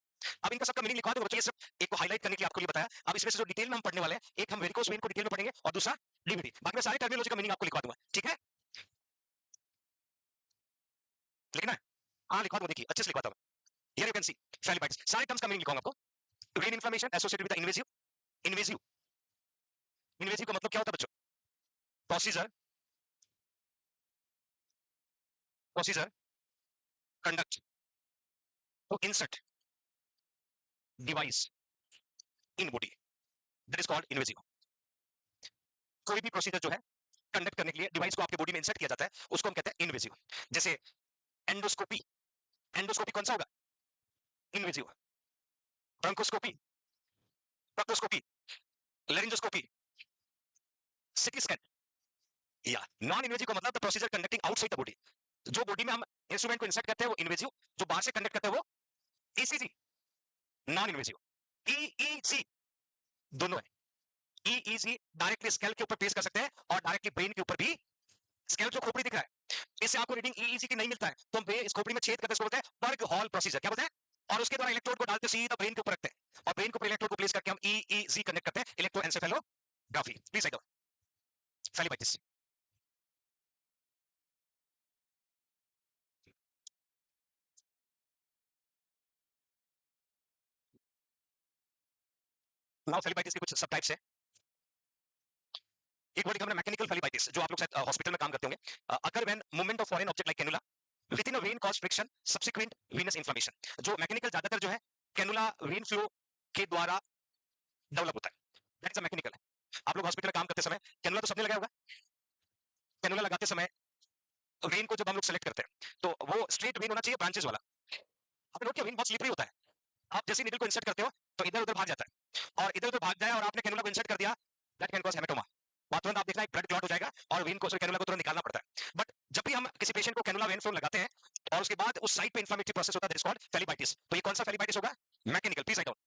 अब इनका सबका meaning लिखवा दो बच्चों, ये सिर्फ एक को हाईलाइट करने के लिए आपको लिए बताया। अब इसमें से जो डिटेल में हम पढ़ने वाले हैं, एक हम वेरिकोस वेन को डिटेल में पढ़ेंगे और दूसरा डीवीटी, बाकी मैं सारे टर्मिनोलॉजी का मीनिंग आपको लिखवा दूंगा, ठीक है? लिखना है? हाँ लिखवा दूंगा, देखिए अच्छे से लिखवाता हूँ। Here you can see phlebitis, सारे टर्म्स का मीनिंग लिखवाऊंगा आपको। Vein inflammation associated with the invasive, invasive, invasive का मतलब क्या होता है बच्चों? Procedure, procedure conduct to insert device in body, that is called invasive. कोई भी प्रोसीजर जो है कंडक्ट करने के लिए डिवाइस को आपके बॉडी में इंसर्ट किया जाता है, उसको हम कहते हैं इन्वेसिव। जैसे एंडोस्कोपी, एंडोस्कोपी कौन सा होगा? Invasive. Bronchoscopy, proctoscopy, laryngoscopy, CT scan, या नॉन इन्वेसिव का मतलब the procedure conducting outside the body. जो बॉडी में हम इंस्ट्रूमेंट को इंसर्ट करते हैं वो इन्वेसिव, जो बाहर से कंडक्ट करते हैं वो ईसीजी, नॉन इन्वेसिव। ईईजी दोनों है। ईईजी डायरेक्टली स्कैल्प के ऊपर प्लेस कर सकते हैं और डायरेक्टली ब्रेन के ऊपर भी, स्कैल्प जो खोपड़ी दिख रहा है इससे आपको रीडिंग ईईजी की नहीं मिलता है, तो हम इस खोपड़ी में छेद करते हैं, इसको बोलते हैं बर्ग हॉल प्रोसीजर। क्या बोलते हैं? और उसके द्वारा इलेक्ट्रोड को डालते सीधा ब्रेन के ऊपर रखते हैं और ब्रेन के ऊपर इलेक्ट्रोड को प्लेस करके हम ईईजी कनेक्ट करते हैं, electroencephalography. Please write down phlebitis. Now phlebitis के कुछ सब टाइप्स है। एक वर्ड हमने मैकेनिकल फेलिबाइटिस, जो आप लोग शायद हॉस्पिटल में काम करते होंगे, occur when movement of foreign object like cannula with in a when cause friction subsequent Venus inflammation. जो मैकेनिकल ज्यादातर जो है कैनुला वेन फ्लो के द्वारा डेवलप होता है, दैट इज अ मैकेनिकल। आप लोग हॉस्पिटल में काम करते समय कैनुला तो सबने लगाया होगा, कैनुला लगाते समय वेन को जब हम लोग सेलेक्ट करते हैं तो वो स्ट्रेट वेन होना चाहिए, ब्रांचेस वाला। आपने नोट किया वेन बहुत स्लिपरी होता है, आप जैसे नीडल को इंसर्ट करते हो तो इधर उधर भाग जाता है, और इधर उधर भाग जाए और आपने कैनुला को इंसर्ट कर दिया, दैट कैन कॉज हेमेटोमा। बात तुरंत आप देखना, एक ब्लड क्लॉट हो जाएगा और वेन को, कैनुला को तुरंत निकालना पड़ता है। बट जब भी हम किसी पेशेंट को कैनुला वेन फ्लो लगाते हैं और उसके बाद उस साइड पे इंफ्लेमेटरी प्रोसेस होता है, दैट इज कॉल्ड फेलिबाइटिस। तो ये कौन सा फेलिबाइटिस होगा? Mechanical. Please write down.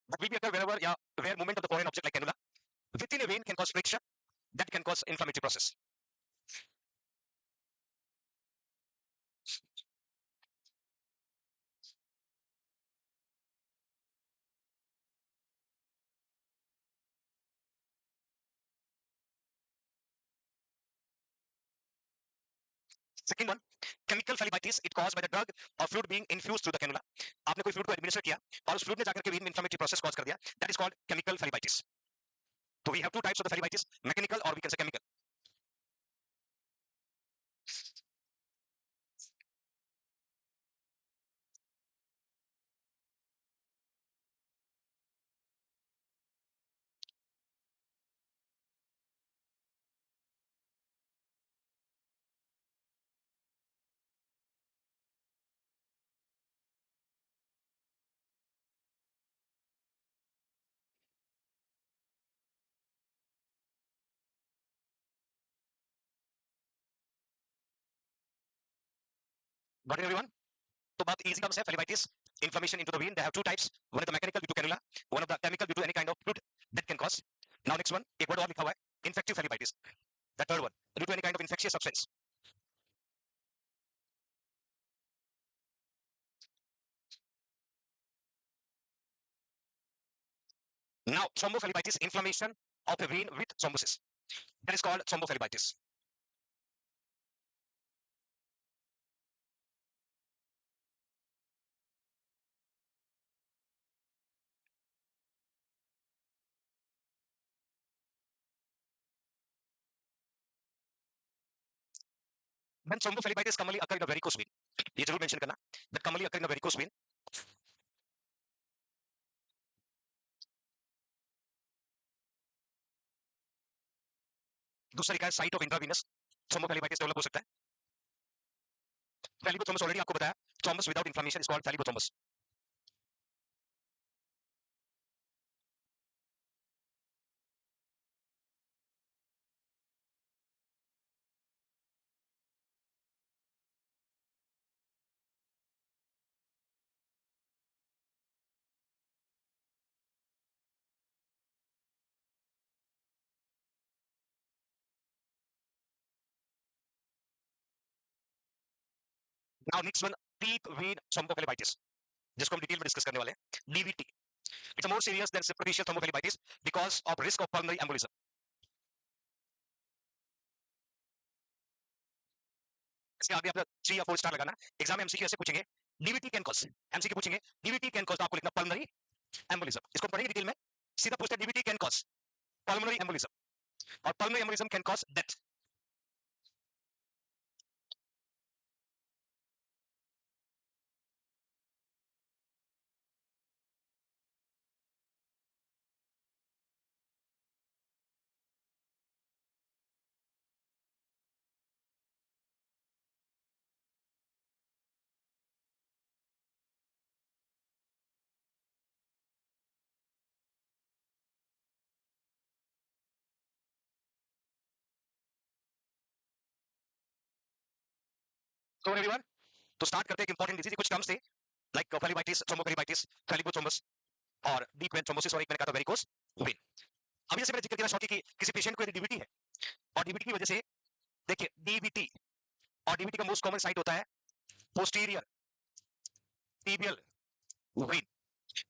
But will be occur wherever, yeah, where movement of the foreign object like cannula within a vein can cause friction, that can cause inflammatory process. Second one, chemical phlebitis, it caused by the drug or fluid being infused through the cannula. आपने कोई fluid को administer किया और उस fluid ने जाकर के when में इंफ्लेमेटरी प्रोसेस कॉज कर दिया, that is called chemical phlebitis. तो we have two types of the phlebitis, mechanical और we can say chemical. Got it everyone? तो बात इजी टर्म्स है, फेलिबाइटिस, inflammation into the vein, they have two types, one is the mechanical due to cannula, one of the chemical due to any kind of fluid that can cause. infective phlebitis. The third one, due to any kind of infectious substance. Now, thrombophlebitis, inflammation of the vein with thrombosis. That is called thrombophlebitis. When thrombophlebitis commonly occur in a varicose vein, ये जरूर mention करना, that commonly occur in a varicose vein. दूसरा तरीका है site of intravenous thrombophlebitis develop हो सकता है. Phlebothrombus already आपको बताया, thrombus without inflammation is called phlebothrombus. Now next one, deep vein thrombophlebitis, जिसको हम डिटेल में डिस्कस करने वाले हैं. DVT, it's more serious than superficial thrombophlebitis because of risk of pulmonary embolism. इसके आगे अपना 3 या 4 स्टार लगाना. एग्जाम में एमसीक्यू ऐसे पूछेंगे, डीवीटी कैन कॉज, एमसीक्यू पूछेंगे डीवीटी कैन कॉज, तो आपको लिखना पल्मोनरी एम्बोलिज्म. इसको पढ़ेंगे डिटेल में. सीधा पूछते हैं DVT can cause pulmonary embolism, और pulmonary embolism can cause death. तो एवरीवन, तो स्टार्ट करते हैं. इंपॉर्टेंट डिजीज कुछ टर्म्स थे, लाइक फेलिबाइटिस, थ्रोम्बोफेलिबाइटिस, फेलिबोथ्रोम्बस और डीप वेन थ्रोम्बोसिस, और एक मैंने कहा था वेरिकोस वेन. अभी जैसे मैंने जिक्र किया शॉर्ट कि किसी पेशेंट को यदि डीवीटी है, और डीवीटी की वजह से, देखिए डीवीटी और डीवीटी का मोस्ट कॉमन साइट होता है पोस्टीरियर टीबियल वेन.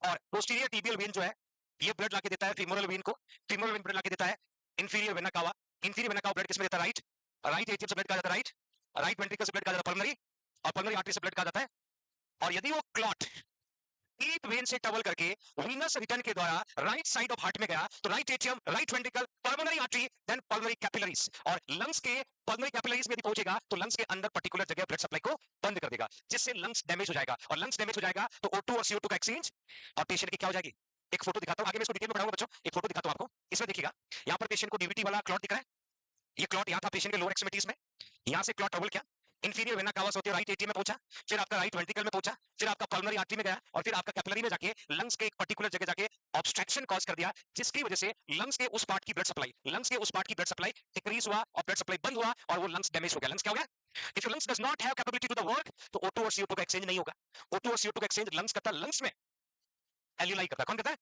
और पोस्टीरियर टीबियल वेन जो है, ये ब्लड लाके देता है फीमोरल वेन को. फीमोरल वेन ब्लड लाके देता है inferior vena cava. Inferior vena cava blood किसमें देता है? राइट. राइट एट्रियम से ब्लड का जाता है राइट. राइट वेंट्रिकल से ब्लड का जाता है पल्मोनरी, और पल्मोनरी आर्टरी से ब्लड का जाता है. और यदि वो क्लॉट डीप वेन से ट्रेवल करके वीनस रिटर्न के द्वारा राइट साइड ऑफ हार्ट में गया, तो right atrium, right ventricle, pulmonary artery, then pulmonary capillaries, और लंग्स के पल्मोनरी कैपिलरीज में यदि पहुंचेगा तो लंग्स के अंदर पर्टिकुलर जगह ब्लड सप्लाई को बंद कर देगा, जिससे लंग्स डैमेज हो जाएगा. और लंग्स डैमेज हो जाएगा तो O2 और CO2 का एक्सचेंज, और पेशेंट की क्या हो जाएगी? एक फोटो दिखाता हूं, आगे मैं इसको डिटेल में पढ़ाऊंगा बच्चों. एक फोटो दिखाता हूं आपको. इसमें देखिएगा, यहाँ पर पेशेंट को डीवीटी वाला क्लॉट दिख रहा है. ये क्लॉट यहाँ था पेशेंट के लोअर एक्सट्रीमिटीज में. यहाँ से क्लॉट ट्रेवल किया, इंफीरियर वेना कावा होती है राइट एट्रियम में पहुंचा, फिर आपका राइट वेंट्रिकल में पहुंचा, फिर आपका पल्मोनरी आर्टरी में गया, और फिर आपका कैपिलरी में जाके लंग्स के एक पर्टिकुलर जगह जाके ऑब्स्ट्रक्शन कॉज कर दिया, जिसकी वजह से लंग्स के उस पार्ट की ब्लड सप्लाई, लंग्स के उस पार्ट की ब्लड सप्लाई डिक्रीज हुआ, और ब्लड सप्लाई बंद हुआ, और वो लंग्स डैमेज हो गया. लंग्स क्या हो गया? If your lungs does not have capability to the work, तो O2 और CO2 का एक्सचेंज नहीं होगा. O2 और CO2 का एक्सचेंज लंग्स करता है, लंग्स में एल्यूलाई करता है. कौन करता है?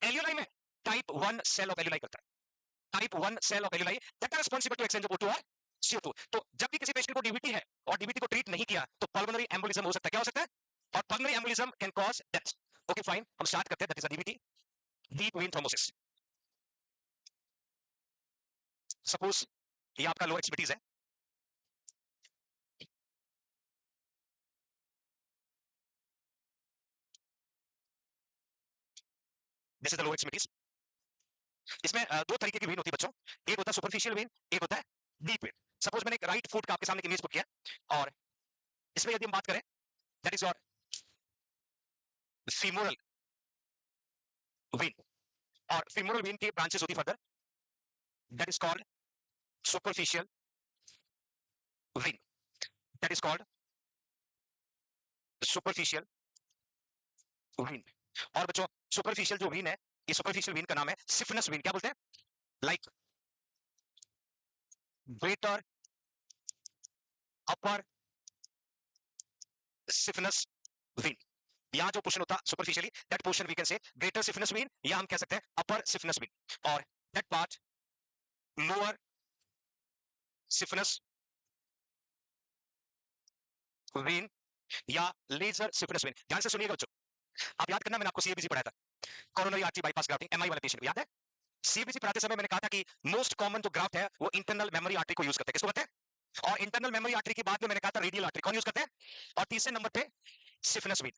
एल्यूलाई में टाइप 1 सेल ऑफ एल्यूलाई करता है. Type 1 cell of alveoli that are responsible to exchange of O2 और CO2. तो जब भी किसी पेशेंट को डीवीटी है और डीवीटी को ट्रीट नहीं किया, तो पल्मोनरी एम्बोलिज्म हो सकता है. क्या हो सकता है? और pulmonary embolism can cause death. Okay fine, हम स्टार्ट करते हैं. That is a DVT, deep vein thrombosis. Suppose ये आपका लोअर एक्सट्रीमिटीज है. This is the lower extremities. इसमें दो तरीके की वेन होती है बच्चों. एक होता है सुपरफिशियल वेन, एक होता है डीप वेन. सपोज मैंने एक राइट फुट का आपके सामने इमेज बुक किया, और इसमें यदि हम बात करें, that is your femoral when, और फीमोरल वेन की ब्रांचेस होती further, that is called superficial when. That is called superficial when. और बच्चों, सुपरफिशियल जो वेन है, ये सुपरफिशियल वेन का नाम है सिफिनस वेन. क्या बोलते हैं? Like greater upper saphenous vein. यहां जो पोर्शन होता superficially, that portion we can say greater saphenous vein, या हम कह सकते हैं अपर सिफिनस वेन. और that part lower saphenous vein या लेजर सिफिनस वेन। ध्यान से सुनिएगा बच्चों, आप याद करना, मैंने आपको सीएबीसी पढ़ाया था, coronary artery bypass grafting, MI वाले पेशेंट को याद है? सीबीसी पढ़ाते समय मैंने कहा था कि मोस्ट कॉमन जो ग्राफ्ट है वो इंटरनल मेमोरी आर्टरी को यूज करते हैं। किसको कहते हैं? और इंटरनल मेमोरी आर्टरी के बाद में मैंने कहा था रेडियल आर्टरी कौन यूज करते हैं? और तीसरे नंबर पे सिफिनस when.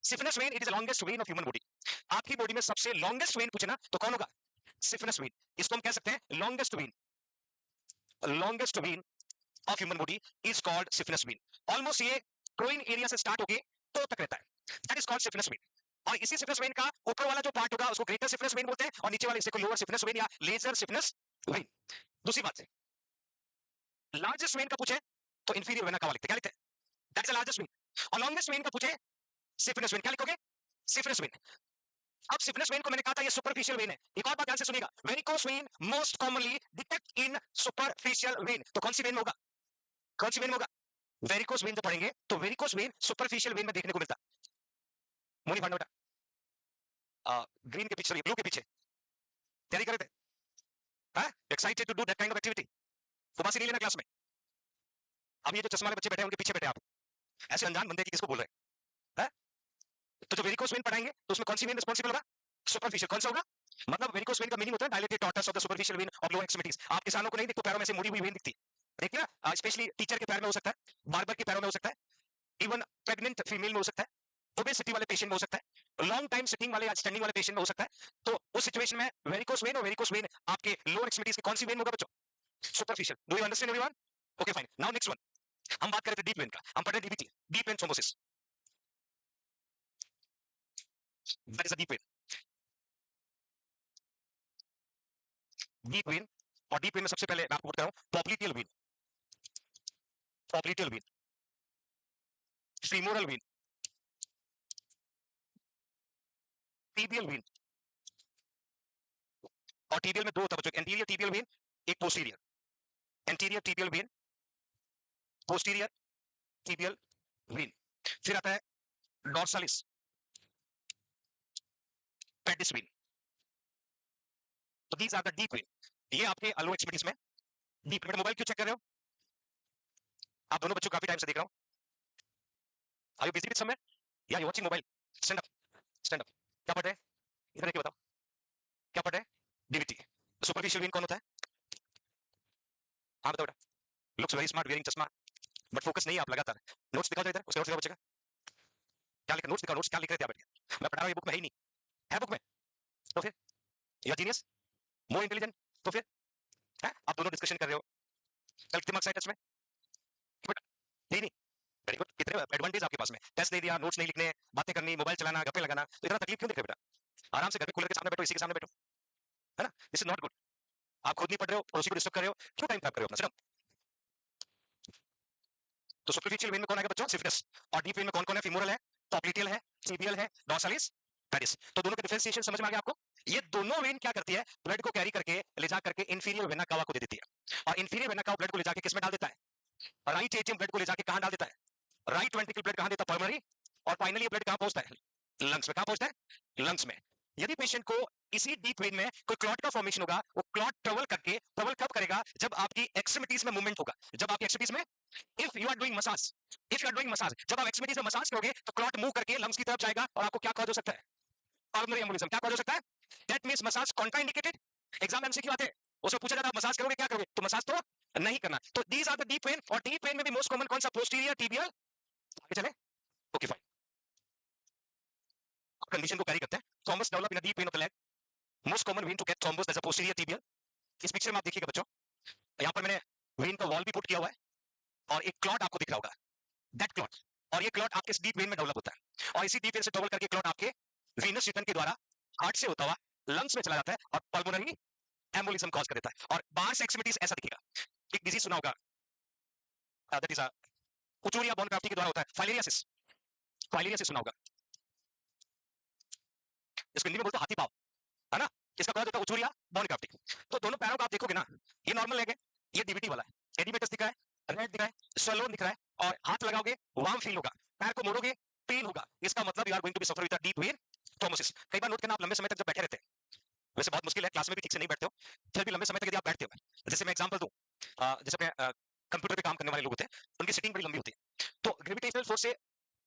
सिफिनस when it is the longest when of human body. आपकी बॉडी में सबसे लॉन्गेस्ट वेन पूछे ना तो कौन होगा? सिफिनस वेन। इसको हम कह सकते हैं longest when. Longest when of human body is called सिफिनस when. Almost ये ग्रोइन एरिया से स्टार्ट होके तो तक रहता है, दैट इज कॉल्ड सिफिनस वेन। और इसी सिफिनस वेन का ऊपर वाला जो पार्ट होगा उसको ग्रेटर सिफिनस वेन बोलते हैं, और नीचे वाले इसको लोअर सिफिनस वेन या लेजर सिफिनस वेन। दूसरी बात है, लार्जेस्ट वेन का पूछे तो इंफीरियर वेना का लिखते, क्या लिखते हैं? That is the largest when. और लॉन्गेस्ट वेन का पूछे सिफिनस वेन, क्या लिखोगे? सिफिनस वेन। अब सिफिनस वेन को मैंने कहा था ये सुपरफिशियल वेन है। एक और बात ध्यान से सुनिएगा, varicose vein most commonly detect in superficial vein. तो कौन सी वेन में होगा? कौन सी वेन में होगा? वेरिकोस वेन जब पढ़ेंगे तो वेरिकोस वेन सुपरफिशियल वेन में देखने को मिलता है। मुनी भांडा बेटा, ग्रीन के पीछे, ब्लू के पीछे तैयारी कर रहे थे, excited to do that kind of activity. फुबासी नहीं लेना क्लास में। अब ये जो चश्मा वाले बच्चे बैठे हैं उनके पीछे बैठे आप, ऐसे अनजान बंदे की किसको बोल रहे हैं? तो जो वेरिकोस वेन पढ़ाएंगे तो उसमें कौन सी वेन रिस्पॉन्सिबल होगा? सुपरफिशियल। कौन सा होगा? मतलब वेरिकोस वेन का मीनिंग होता है dilated tortuous of the superficial vein of lower extremities. आप किसानों को नहीं देखते पैरों में से मुड़ी हुई वेन दिखती है, देखिए ना, स्पेशली टीचर के पैर में हो सकता है, बार्बर के पैरों में हो सकता है, इवन प्रेग्नेंट फीमेल में हो सकता है, ओबेसिटी वाले पेशेंट में हो सकता है, लॉन्ग टाइम सिटिंग वाले या स्टैंडिंग वाले पेशेंट में हो सकता है। तो उस सिचुएशन में वेरिकोस वेन और वेरिकोस वेन आपके लोअर एक्सट्रीमिटीज की कौन सी वेन होगा बच्चों? Superficial. Do you understand everyone? Okay fine. Now next one, हम बात कर रहे थे डीप वेन का, हम पढ़ रहे डीबीटी, deep vein thrombosis. That is a deep vein. Deep vein, और डीप वेन में सबसे पहले मैं आपको बता रहा हूं popliteal vein, popliteal vein, femoral vein, tibial vein. और टीबियल में दो होता है बच्चों, एंटीरियर टीबियल वेन, एक posterior. Anterior tibial vein, posterior tibial vein. फिर आता है डॉर्सालिस पेडिस वेन। तो these are the deep vein. ये आपके अलो एक्सट्रीमिटीज में डीप। मोबाइल क्यों चेक कर रहे हो आप दोनों बच्चों? काफी टाइम से देख रहा हूं। Are you busy with somewhere या you watching mobile? Stand up, stand up. क्या पढ़ रहे हैं? इधर देखिए, बताओ क्या पढ़ रहे हैं? डीवीटी। सुपरफिशियल वेन कौन होता है? हाँ बताओ बेटा। लुक्स वेरी स्मार्ट वेयरिंग चश्मा, बट फोकस नहीं है आप लगातार। नोट्स दिखाओ इधर, उसके नोट्स दिखाओ बच्चे का। क्या लिखा? नोट्स दिखाओ, नोट्स क्या लिख रहे थे आप बैठ के? मैं पढ़ा रहा हूं, ये बुक में है ही नहीं। है बुक में? तो फिर या जीनियस, मोर इंटेलिजेंट, तो फिर है? आप दोनों डिस्कशन कर रहे हो, कल कितने मार्क्स आए टेस्ट में? बट नहीं नहीं, वेरी गुड। कितने एडवांटेज आपके पास में? टेस्ट दे दिया, नोट्स नहीं लिखने, बातें करनी, मोबाइल चलाना, गप्पे लगाना, तो इतना तकलीफ क्यों देख रहे हो बेटा? आराम से घर पे कूलर के सामने बैठो, इसी के सामने बैठो, है ना? This is not good. आप खुद नहीं पढ़ रहे हो और उसी को डिस्टर्ब कर रहे हो, क्यों टाइम खराब कर रहे हो अपना? सिर्फ। तो सुपरफिशियल वेन में कौन आएगा बच्चों? सिफिलिस। और डीप वेन में कौन कौन है? फीमोरल है, पॉप्लिटियल है, टीबियल है, डॉर्सालिस, पेरिस। तो दोनों का डिफरेंशिएशन समझ में आ गया आपको? ये दोनों वेन क्या करती है? ब्लड को कैरी करके ले जा करके इंफीरियर वेना कावा को दे देती है, और इंफीरियर वेना कावा ब्लड को ले जाके किस में डाल देता है? राइट एट्रियम ब्लड को ले जाके कहां डाल देता है? राइट वेंट्रिकल ब्लड कहां देता है? पल्मोनरी। और फाइनली ये ब्लड कहां पहुंचता है? लंग्स में। कहां पहुंचता है? लंग्स में। यदि पेशेंट को इसी डीप वेन में कोई क्लॉट का फॉर्मेशन होगा, वो क्लॉट ट्रबल कब करेगा? जब आपकी एक्सट्रीमिटीज में मूवमेंट होगा, जब आपकी एक्सट्रीमिटीज में, if you are doing massage, if you are doing massage, जब आप एक्सट्रीमिटीज में मसाज करोगे तो क्लॉट मूव करके लंग्स की तरफ जाएगा और आपको क्या कॉज हो सकता है? Pulmonary embolism. क्या कॉज हो सकता है? That means massage contraindicated. Exam में एमसीक्यू आते हैं, उसमें पूछा जाता है मसाज करोगे क्या करोगे? तो मसाज तो नहीं करना। तो these are the deep vein, और डीप वेन में भी मोस्ट कॉमन कौन सा? Posterior tibial. आगे चले, ओके फाइन। कंडीशन को कैरी करते हैं। Thrombus develop in a deep vein of the leg. Most common vein to get thrombus as a posterior tibial. इस पिक्चर में आप देखिएगा बच्चों, यहाँ पर मैंने वेन का वॉल भी पुट किया हुआ है, और एक क्लॉट आपको दिख रहा होगा, दैट क्लॉट। और ये क्लॉट आपके डीप वेन में डेवलप होता है, और इसी डीप वेन से ट्रेवल करके क्लॉट आपके वेनस रिटर्न के द्वारा हार्ट से होता हुआ लंग्स में चला जाता है और पल्मोनरी एम्बोलिज्म कॉज कर देता है। और बाहर से एक्सट्रीमिटीज ऐसा दिखेगा। एक डिजीज सुना होगा, दैट इज उचूरिया बोन ग्राफ्टिंग के द्वारा होता है, फाइलेरियासिस। फाइलेरियासिस सुना होगा, इसको हिंदी में बोलते हैं हाथी पाव, है ना? इसका कॉज होता है उचूरिया बोन ग्राफ्टिंग। तो दोनों पैरों का आप देखोगे ना, ये नॉर्मल लेग है, ये डीवीटी वाला है, एडिमेटस दिख रहा है, रेड दिख रहा है, स्वेलोन दिख रहा है, और हाथ लगाओगे वार्म फील होगा, पैर को मोड़ोगे पेन होगा। इसका मतलब you are going to be suffer with a deep vein thrombosis. कई बार नोट करना, आप लंबे समय तक जब बैठे रहते हैं, वैसे बहुत मुश्किल है, क्लास में भी ठीक से नहीं बैठते हो, फिर भी लंबे समय तक यदि आप बैठते हो जैसे मैं एग्जांपल दूं, जैसे अपने कंप्यूटर पे काम करने वाले लोग होते हैं, उनकी सिटिंग बड़ी लंबी होती है, तो ग्रेविटेशनल फोर्स से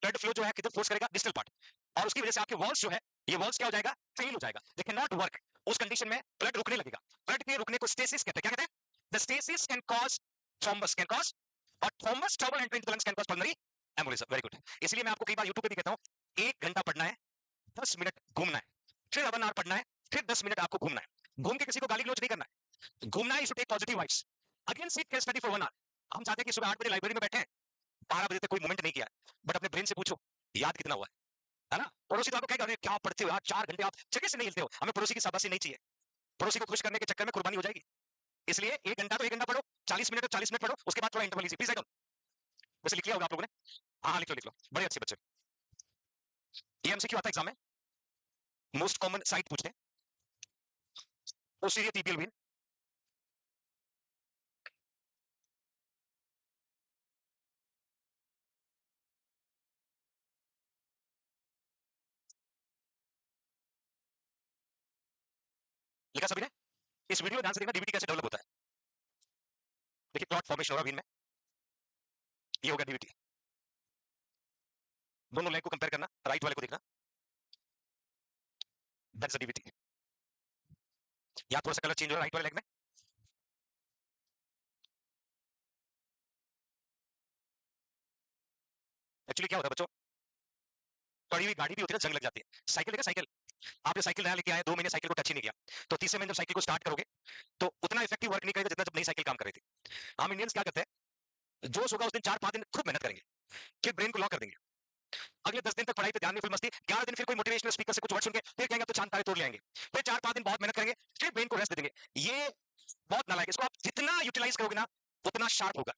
ब्लड फ्लो जो है किधर फोर्स करेगा, डिस्टल पार्ट, और उसकी वजह से आपके वॉल्स जो है, ये वॉल्स क्या हो जाएगा, फेल हो जाएगा, दे कैन नॉट वर्क। उस कंडीशन में ब्लड रुकने लगेगा, ब्लड के रुकने को स्टेसिस कहते हैं। क्या कहते हैं? The stasis can cause thrombus, can cause, और thrombus trouble entering the lungs can cause pulmonary embolism. Very good. इसलिए मैं आपको कई बार यूट्यूब पे भी कहता हूं, 1 घंटा पढ़ना है, 10 मिनट घूमना है, फिर 1 आवर पढ़ना है, फिर 10 मिनट आपको घूमना है। घूम के किसी को गाली गलौज नहीं करना है, घूमना है, you should take positive vibes. Again sit case study for 1 hour. हम चाहते हैं कि सुबह 8 बजे लाइब्रेरी में बैठे हैं, 12 बजे तक कोई मूवमेंट नहीं किया है, बट अपने ब्रेन से पूछो याद कितना हुआ है ना? पड़ोसी तो आपको कहेगा, अरे क्या पढ़ते हो यार, 4 घंटे आप जगह से नहीं हिलते हो। हमें पड़ोसी की शाबाशी नहीं चाहिए, पड़ोसी को खुश करने के चक्कर में कुर्बानी हो जाएगी। इसलिए 1 घंटा तो 1 घंटा पढ़ो, 40 मिनट तो 40 मिनट पढ़ो, उसके बाद थोड़ा इंटरवल लीजिए। Please write down. वैसे लिख लिया होगा आप लोगों ने? हाँ लिख लो लिख लो, बड़े अच्छे बच्चे। ये एमसीक्यू आता है एग्जाम में, मोस्ट कॉमन साइट पूछते हैं, पोस्टीरियर टिबियल वेन। लिखा सभी ने? इस वीडियो में ध्यान से देखना, डीवीटी कैसे डेवलप होता है। देखिए प्लॉट फॉर्मेशन हो रहा है वेन में, ये होगा डीवीटी। दोनों लाइन को कंपेयर करना, राइट वाले को देखना, दैट्स द डीवीटी। यहाँ थोड़ा सा कलर चेंज हो रहा है राइट वाले लेग में। एक्चुअली क्या होता है बच्चों, पड़ी हुई गाड़ी भी होती है ना, जंग लग जाती है। साइकिल देखा, साइकिल, आप जो साइकिल नया लेके आए, 2 महीने साइकिल को टच ही नहीं किया, तो तीसरे महीने जब साइकिल को स्टार्ट करोगे तो उतना इफेक्टिव वर्क नहीं करेगा जितना जब नई साइकिल काम कर रही थी। हम इंडियंस क्या करते हैं, जोश होगा उस दिन 4-5 दिन खूब मेहनत करेंगे, फिर ब्रेन को लॉक कर देंगे, अगले 10 दिन तक पढ़ाई पे ध्यान नहीं, फुल मस्ती, 11 दिन फिर कोई मोटिवेशनल स्पीकर से कुछ वर्ड सुन के फिर कहेंगे तो चांद तारे तोड़ ले आएंगे, फिर 4-5 दिन बहुत मेहनत करेंगे, फिर ब्रेन को रेस्ट दे देंगे। ये बहुत नालायक है, इसको आप जितना यूटिलाइज करोगे ना उतना शार्प होगा।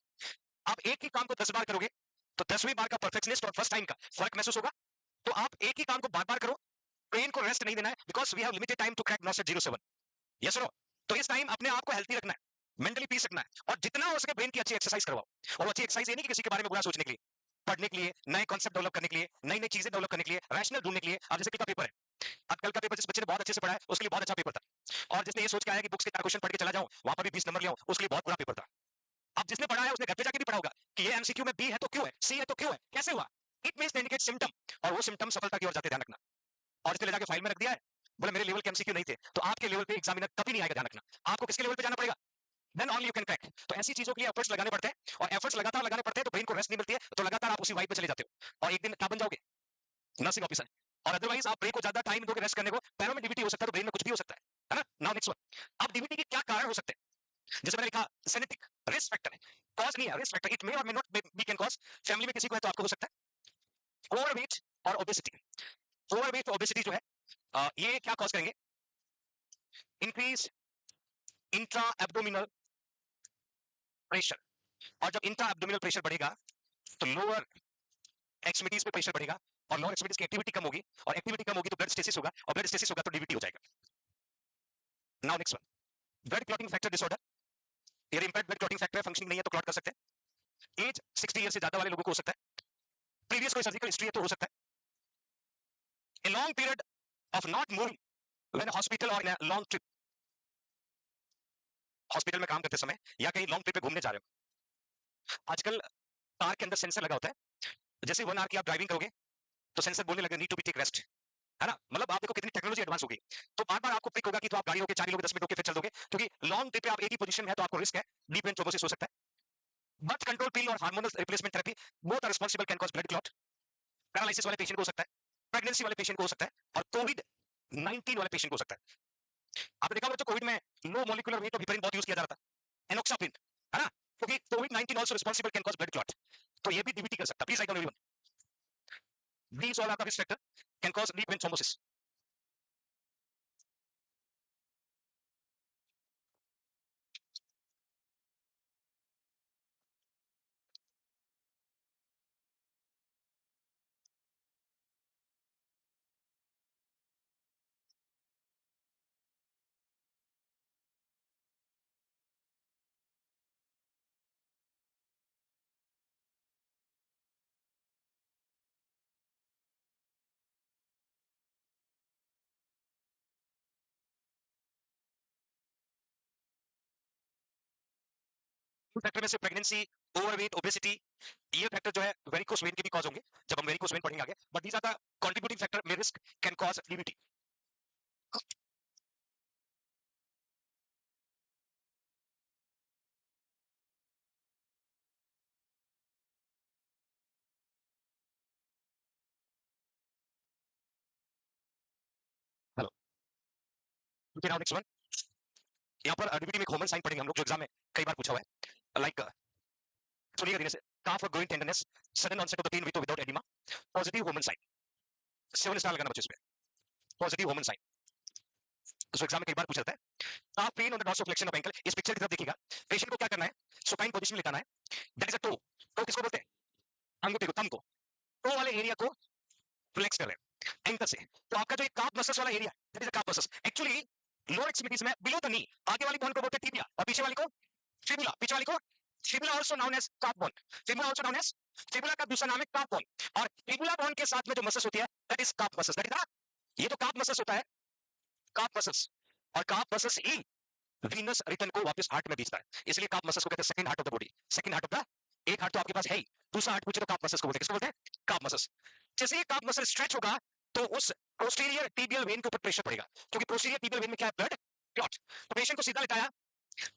आप एक ही काम को 10 बार करोगे तो 10वीं बार का परफेक्शनिस्ट और फर्स्ट टाइम का फर्क महसूस होगा। तो आप एक ही काम को बार बार करो, ब्रेन को रेस्ट नहीं देना है, because we have limited time to crack not 07। Yes no? तो इस टाइम अपने आप को हेल्थी रखना है, मेंटली पीस रखना है, और जितना हो सके ब्रेन की अच्छी एक्सरसाइज करवाओ। और अच्छी एक्सरसाइज ये नहीं कि किसी के बारे में बुरा सोचने के लिए, पढ़ने के लिए, नए कॉन्सेप्ट डेवलप करने के लिए, नई नई चीजें डेवलप करने के लिए, रैशनल ढूंढने के लिए। अब जैसे कल का पेपर है, अब कल का पेपर जिस बच्चे ने बहुत अच्छे से पढ़ा है उसके लिए बहुत अच्छा पेपर था, और जिसने ये सोच के आया कि बुक्स के 4 क्वेश्चन पढ़ के चला जाऊं, वहां पर भी 20 नंबर ले आऊं, उसके लिए बहुत बुरा पेपर था। अब जिसने पढ़ा है उसने घर पे जाके भी पढ़ा होगा कि ये एमसीक्यू में बी है तो क्यों है, सी है तो क्यों है, कैसे हुआ। इट मींस इंडिकेट सिम्टम, और वो सिम्टम सफलता की ओर जाते, ध्यान रखना। और इसलिए ले जाके फाइल में रख दिया है, बोले मेरे लेवल के एमसीक्यू नहीं थे, तो आपके लेवल पे एग्जामिनर कभी नहीं आएगा, ध्यान रखना। आपको किसके लेवल पे जाना पड़ेगा, then only you can crack. तो ऐसी चीजों के लिए एफर्ट्स लगाने पड़ते हैं, और एफर्ट्स लगातार लगाने पड़ते हैं, तो ब्रेन को रेस्ट नहीं मिलती है, तो लगातार आप उसी वाइब में चले जाते हो, और एक दिन क्या बन जाओगे, नर्सिंग ऑफिसर। और अदरवाइज आप ब्रेन को ज्यादा टाइम दोगे रेस्ट करने को, पैरों में डीवीटी हो सकता है तो ब्रेन में कुछ भी हो सकता है ना? नाउ नेक्स्ट वन, अब डीवीटी के क्या कारण हो सकते हैं? जैसे मैंने लिखा जेनेटिक रिस्क फैक्टर है, कॉज नहीं है, रिस्क फैक्टर, इट मे और may not be can cause. Family में किसी को है तो आपको हो सकता है। ओवरवेट और ओबेसिटी, ओवरवेट और ओबेसिटी जो है ये क्या कॉज करेंगे, इंक्रीज इंट्रा एब्डोमिनल प्रेशर, और जब इंट्रा एब्डोमिनल प्रेशर बढ़ेगा तो लोअर एक्सट्रीमिटीज पे प्रेशर बढ़ेगा, और लोअर एक्सट्रीमिटीज की एक्टिविटी कम होगी, और एक्टिविटी कम होगी तो ब्लड स्टेसिस होगा, और ब्लड स्टेसिस होगा तो डीवीटी हो जाएगा। Now next one, blood clotting factor disorder. ये इंपैक्ट ब्लड क्लॉटिंग फैक्टर है, फंक्शनिंग नहीं है तो क्लॉट कर सकते हैं। एज 60 ईयर से ज्यादा वाले लोगों को हो सकता है, प्रीवियस कोई सर्जिकल हिस्ट्री है तो हो सकता है। A long period of not moving when hospital और इन अ लॉन्ग ट्रिप, हॉस्पिटल में काम करते समय या कहीं लॉन्ग ट्रिप पे घूमने जा रहे हो, आजकल कार के अंदर सेंसर लगा होता है, जैसे 1 आवर की आप ड्राइविंग करोगे तो सेंसर बोलने लगे need to be take rest, है ना? मतलब आप देखो कितनी टेक्नोलॉजी एडवांस हो गई, तो बार बार आपको पिक होगा कि तो आप गाड़ी होके 4 लोगे 10 मिनट होके फिर चल दोगे, क्योंकि लॉन्ग ट्रिप पे आप एक ही पोजीशन में है तो आपको रिस्क है, डीप वेन थ्रोम्बोसिस हो सकता है। बर्थ कंट्रोल पिल और hormonal replacement therapy both are responsible, can cause blood clot. Paralysis वाले पेशेंट को हो सकता है, प्रेगनेंसी वाले पेशेंट को हो सकता है, और कोविड 19 वाले पेशेंट को हो सकता है। आपने देखा बच्चों कोविड में low molecular weight of heparin बहुत यूज किया जा रहा था, एनोक्साप्रिन, है ना? क्योंकि Covid 19 also responsible, can cause blood clot, तो ये भी डीवीटी कर सकता है। Please write down everyone, these all are the risk factor, can cause deep vein thrombosis. Factor में से प्रेगनेंसी, ओवरवेट, ओबेसिटी, ये फैक्टर जो है वेरिकोस वेन के भी कॉज होंगे जब हम वेरिकोस वेन पढ़ेंगे आगे, but these are the contributing factor में risk can cause DVT. Hello, okay, now next one. यहाँ पर डीवीटी में ह्यूमन साइन पढ़ेंगे हम लोग जो एग्जाम में कई बार पूछा हुआ है, लाइक सुनिएगा धीरे से. काफ और growing tenderness, sudden onset of the pain with without edema, positive human sign. 7 star लगाना बच्चों इसमें, पॉजिटिव ह्यूमन साइन. तो एग्जाम में कई बार पूछा जाता है. Calf pain on the dorsiflexion of ankle. इस पिक्चर की तरफ देखिएगा. पेशेंट को क्या करना है, सुपाइन पोजीशन में लेटाना है. That is a toe. Toe किसको बोलते हैं, अंगूठे को, थंब को. टो वाले एरिया को फ्लेक्स कर रहे हैं एंकल से. तो आपका जो काफ मसल्स वाला area, that is a calf muscles. Actually lower extremities में बिलो द नी, आगे वाली बोन को बोलते हैं टिबिया, और पीछे वाली को फिबुला. पीछे वाली को fibula, also known as calf bone. Fibula also known as, fibula का दूसरा नाम है काफ बोन. और फिबुला बोन के साथ में जो मसल्स होती है that is calf muscles. That is, ये तो काफ मसल्स होता है, काफ मसल्स. और काफ मसल्स ही वीनस रिटर्न को वापस हार्ट में भेजता है. इसलिए काफ मसल्स को कहते हैं second heart of the body. Second heart of the, एक हार्ट तो आपके पास है ही, दूसरा हार्ट पूछे तो काफ मसल्स को बोलते हैं. किसको बोलते हैं, काफ मसल्स. जैसे ही काफ मसल स्ट्रेच होगा तो उस पोस्टीरियर टिबियल वेन के ऊपर प्रेशर पड़ेगा, क्योंकि पोस्टीरियर टिबियल वेन में क्या है, ब्लड क्लॉट. तो पेशेंट को सीधा लेटाया,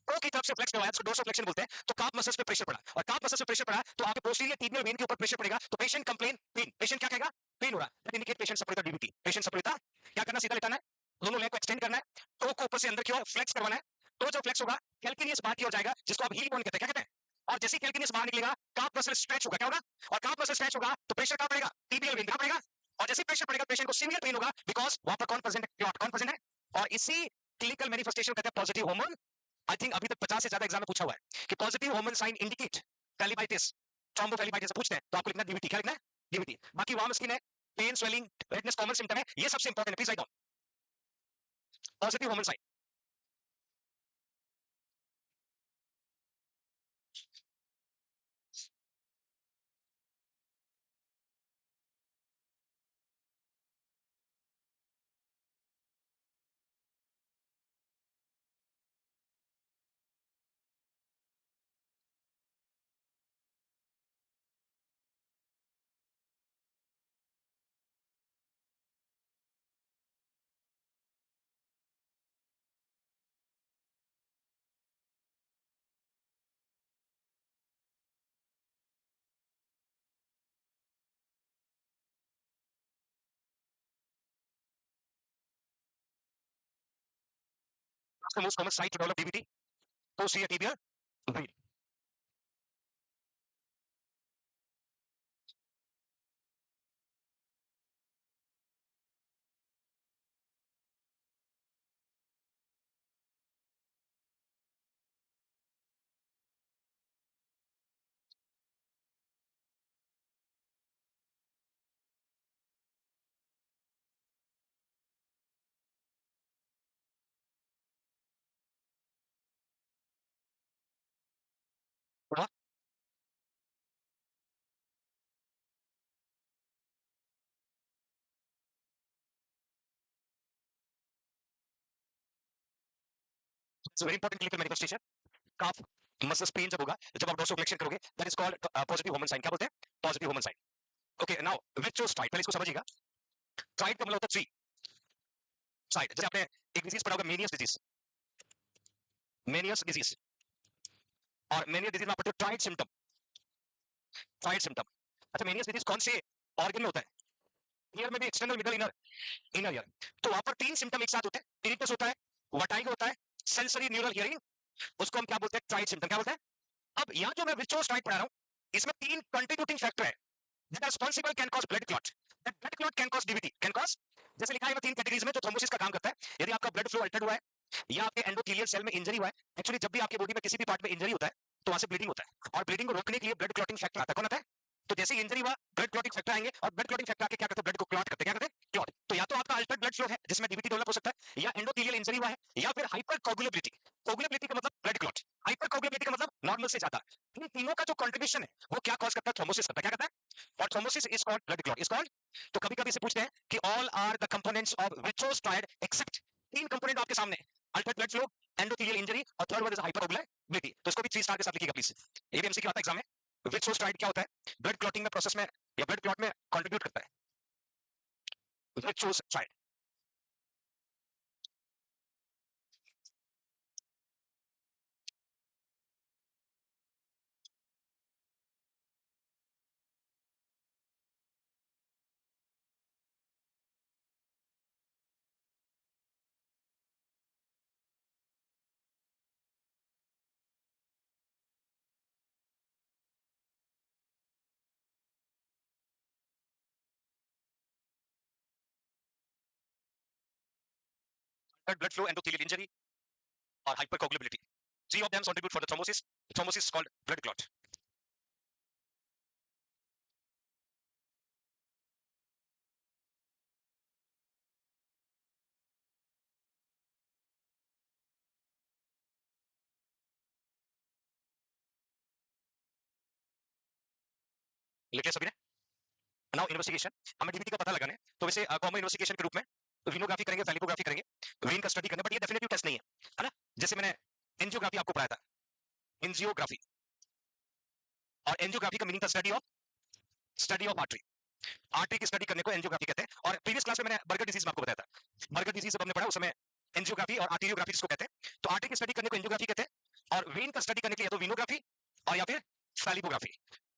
प्रो की तरफ से फ्लेक्स करवाया, उसको डोर्सोफ्लेक्शन बोलते हैं. तो काफ मसल्स पे प्रेशर पड़ा, और काफ मसल्स पे प्रेशर पड़ा तो आपके पोस्टीरियर टिबियल वेन के ऊपर प्रेशर पड़ेगा. तो पेशेंट कंप्लेन पेन. पेशेंट क्या कहेगा, पेन हो रहा है. That indicate patient suffer with DVT. Patient suffer with, क्या करना, सीधा लेटाना है, दोनों लेग को एक्सटेंड करना है, टो को ऊपर से अंदर की ओर फ्लेक्स करवाना है. तो जो फ्लेक्स होगा कैल्किनियस बाहर की ओर जाएगा, जिसको आप हील बोन कहते हैं. क्या कहते हैं, और जैसे कैल्किनियस बाहर निकलेगा काफ मसल स्ट्रेच होगा. क्या होगा, और काफ मसल स्ट्रेच होगा तो प्रेशर कहां पड़ेगा, टिबियल वेन कहां पड़ेगा. और जैसे प्रेशर पड़ेगा पेशेंट को सीवियर पेन होगा, बिकॉज वहां पर कौन प्रेजेंट है, क्लॉट कौन प्रेजेंट है. और इसी क्लिनिकल मैनिफेस्टेशन कहते हैं पॉजिटिव हार्मोन. आई थिंक अभी तक 50 से ज्यादा एग्जाम में पूछा हुआ है कि positive hormone sign indicate phlebitis, thrombophlebitis पूछते हैं तो आपको लिखना है डीवीटी. क्या लिखना है, डीवीटी. बाकी वार्म स्किन है, pain, swelling, redness common symptom है, ये सबसे इंपॉर्टेंट है. Please write down positive hormone sign. What's the most common site to develop DVT? Posterior tibial vein. What? It's a very important clinical manifestation. Calf muscles pain जब होगा, जब आप dorsiflexion करोगे, that is called positive hormone sign. क्या बोलते हैं, positive hormone sign. Okay, now Virchow's triad, पहले इसको समझिएगा. ट्राइड का मतलब होता है ट्री. साइड, जैसे आपने एक डिजीज पढ़ा होगा, मेनियस डिजीज. मेनियस डिजीज, और मेनियस डिजीज में आप पढ़ते हो ट्राइड सिम्टम. Tried symptom. अच्छा, मेनियस डिजीज कौन से ऑर्गन में होता है, ईयर में भी, external, middle, inner, inner ear. तो वहां पर तीन सिम्टम एक साथ होते हैं. टिनिटस होता है, वर्टाइगो होता है, सेंसरी न्यूरल हियरिंग. उसको हम क्या बोलते हैं, ट्राइड सिम्टम. क्या बोलते हैं. अब यहाँ जो मैं विट्रोस्ट्राइड पढ़ा रहा हूँ, इसमें तीन कंट्रीब्यूटिंग फैक्टर है that are responsible can cause blood clot. That blood clot can cause DVT. Can cause, जैसे लिखा है तीन कैटेगरीज में जो थ्रोम्बोसिस का काम करता है. यदि आपका ब्लड फ्लो अल्टर्ड हुआ है, या आपके एंडोथेलियल सेल में इंजरी हुआ है. एक्चुअली जब भी आपके बॉडी में किसी भी पार्ट में इंजरी होता है तो वहां से ब्लीडिंग होता है, और ब्लीडिंग को रोकने के लिए ब्लड क्लॉटिंग फैक्टर आता है. कौन आता है, तो जैसे इंजरी हुआ ब्लड क्लॉटिंग फैक्टर आएंगे, और ब्लड क्लॉटिंग फैक्टर आके क्या करते हैं, ब्लड को क्लॉट करते हैं. क्या करते हैं, क्लॉट. तो या तो आपका अल्टर्ड ब्लड फ्लो है जिसमें डीवीटी डेवलप हो सकता है, या एंडोथेलियल इंजरी हुआ है, या फिर हाइपर कोगुलेबिलिटी. कोगुलेबिलिटी का मतलब ब्लड क्लॉट, हाइपर कोगुलेबिलिटी का मतलब नॉर्मल से ज्यादा. इन तीनों का जो कंट्रीब्यूशन है वो क्या कॉज करता है, थ्रोम्बोसिस करता है. क्या करता है, और thrombosis is called blood clot. Is called. तो कभी कभी से पूछते हैं कि all are the components of Virchow's triad except, तीन कंपोनेंट आपके सामने, altered blood flow, endothelial injury, और थर्ड वन इज हाइपरकोगुलेबिलिटी। तो इसको भी 3 स्टार के साथ लिखिएगा प्लीज। ये भी एमसीक्यू आता है एग्जाम में। व्हिच सोर्स ट्राइड क्या होता है? ब्लड क्लॉटिंग में प्रोसेस में या ब्लड क्लॉट में कंट्रीब्यूट करता है। Which source tried? blood flow, endothelial injury, or hypercoagulability. Three of them contribute for the thrombosis. The thrombosis is called blood clot. लिख लिया सभी ने? नाउ इन्वेस्टिगेशन, हमें डीबीटी का पता लगाना है, तो वैसे कॉमन इन्वेस्टिगेशन के रूप में वीनोग्राफी करेंगे, फेलिपोग्राफी करेंगे, वेन का स्टडी करेंगे, बट ये डेफिनेटिव टेस्ट नहीं है ना? जैसे मैंने एंजियोग्राफी आपको पढ़ाया था, एंजियोग्राफी, और एंजियोग्राफी का मीनिंग था स्टडी ऑफ आर्टरी। आर्टरी की स्टडी करने को एंजियोग्राफी कहते हैं। और प्रीवियस क्लास में मैंने बर्गर डिजीज में आपको बताया था, बर्गर डिजीज जब हमने पढ़ा उस समय एंजियोग्राफी और आर्टेरियोग्राफी जिसको कहते हैं, तो आर्टरी की स्टडी करने को एंजियोग्राफी कहते हैं, और वेन का स्टडी करने के लिए तो वीनोग्राफी और या फिर फेलिपोग्राफी।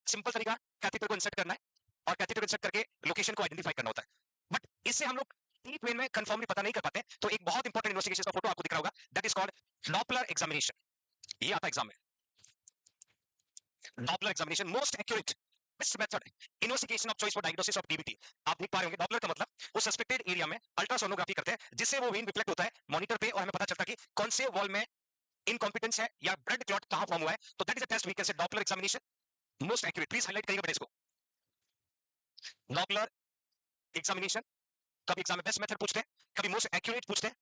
सिंपल तरीका, कैथेटर को इंसर्ट करना है और कैथेटर को इंसर्ट करके लोकेशन को आइडेंटिफाई करना होता है। बट इससे हम लोग डीप वेन में कंफर्मली पता नहीं कर पाते, तो एक बहुत इंपॉर्टेंट इन्वेस्टिगेशन का फोटो आपको दिख रहा होगा, that is called Doppler examination. ये आता एग्जाम में, Doppler examination most accurate best method investigation of choice for diagnosis of DBT. आप देख पा रहे होंगे डॉपलर का मतलब वो सस्पेक्टेड एरिया में अल्ट्रासोनोग्राफी करते हैं, जिससे वो वेन रिफ्लेक्ट होता है मॉनिटर पे और हमें पता चलता है कि कौन से वॉल में इनकॉम्पिटेंस है या ब्लड क्लॉट कहां फॉर्म हुआ है। तो that is a test we can say doppler examination most accurate. Please highlight करिएगा बेटा इसको, डॉपलर एग्जामिनेशन। कभी एग्जाम में बेस्ट मेथड पूछते हैं, कभी मोस्ट एक्यूरेट पूछते हैं।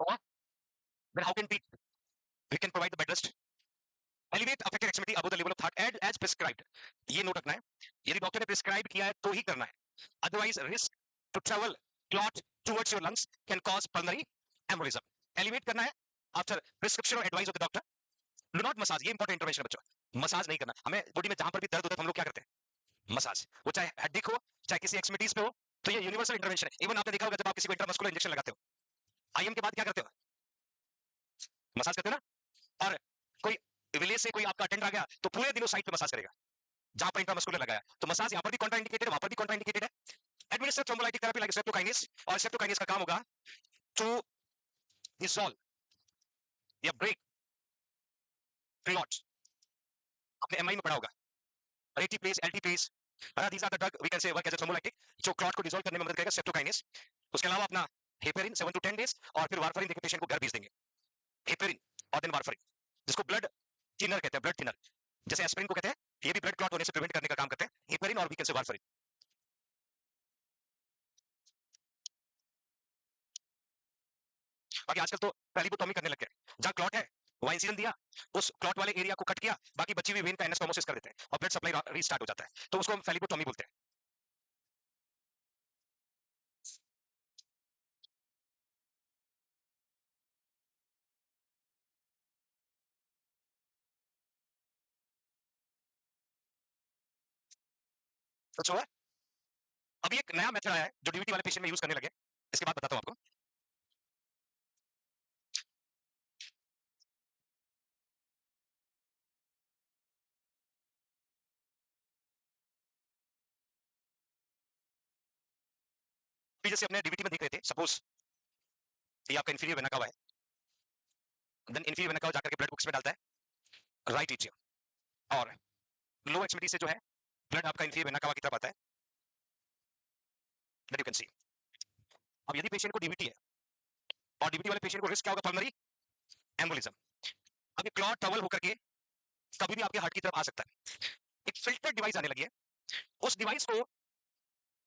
Or then how can we can provide the bed rest, elevate affected extremity above the level of heart as prescribed। ये नोट रखना है, यदि डॉक्टर ने प्रिस्क्राइब किया है तो ही करना है, otherwise risk to travel clot towards your lungs can cause pulmonary embolism. Elevate करना है आफ्टर प्रिस्क्रिप्शन और advice of the doctor. Do not massage, ये इंपॉर्टेंट इंटरवेंशन है बच्चों, मसाज नहीं करना। हमें बॉडी में जहां पर भी दर्द होता है हम लोग क्या करते हैं? मसाज, वो चाहे हड्डी को चाहे किसी एक्सट्रीमिटीज पे हो, तो ये यूनिवर्सल इंटरवेंशन है। इवन आपने देखा होगा जब आप किसी को इंट्रामस्कुलर इंजेक्शन लगाते हो, आईएम के बाद क्या करते हो? मसाज करते हो ना। और कोई विलेज से कोई आपका अटेंड आ गया तो पूरे दिन उस साइड पे मसाज करेगा जहां पर इंट्रामस्कुलर लगाया, तो मसाज यहां पर भी कॉन्ट्राइंडिकेटेड है, वहां पर भी कॉन्ट्राइंडिकेटेड है। Administer thrombolytic therapy like streptokinase, और स्ट्रेप्टोकाइनेस का काम होगा टू डिसॉल्व या ब्रेक क्लॉट्स। आपने एमआई में पढ़ा होगा, एटीपेस alteplase, these are the drug we can say work as a thrombolytic, जो क्लॉट को डिसॉल्व करने में मदद करेगा, स्ट्रेप्टोकाइनेस। उसके अलावा अपना हेपेरिन 7 to 10 डेज, और फिर वारफरिन देके पेशेंट को घर भेज देंगे। हेपेरिन और देन वारफरिन, जिसको ब्लड थिनर कहते हैं, ब्लड थिनर, जैसे एस्पिरिन को कहते हैं, ये भी ब्लड क्लॉट होने से प्रिवेंट करने का काम करते हैं, हेपेरिन और वी कैन से वारफरिन। बाकी आजकल तो फेलिबोटॉमी करने लग गए, जहां क्लॉट है वहां इंसिजन दिया, उस क्लॉट वाले एरिया को कट किया, बाकी बची हुई वेन का एनास्टोमोसिस कर देते हैं और ब्लड सप्लाई रीस्टार्ट हो जाता है, तो उसको हम फेलिबोटॉमी बोलते हैं। तो हुआ, अभी एक नया मेथड आया है जो डीवीटी वाले पेशेंट में यूज करने लगे, इसके बाद बताता हूं आपको। जैसे अपने डीवीटी में देख रहे थे, सपोज ये आपका इंफीरियर वेना कवा है, देन इंफीरियर वेना कवा जाकर के ब्लड बुक्स में डालता है राइट एट्रियम, और लो एक्सट्रीमिटी से जो है ब्लड आपका इंफीरियर वेना कवा की तरफ आता है, दैट यू कैन सी। अब यदि पेशेंट को डीवीटी है और डीवीटी वाले पेशेंट को रिस्क क्या होगा, पल्मोनरी एम्बोलिज्म। अब ये क्लॉट ट्रबल होकर के कभी भी आपके हार्ट की तरफ आ सकता है। एक फिल्टर डिवाइस आने लगी है, उस डिवाइस को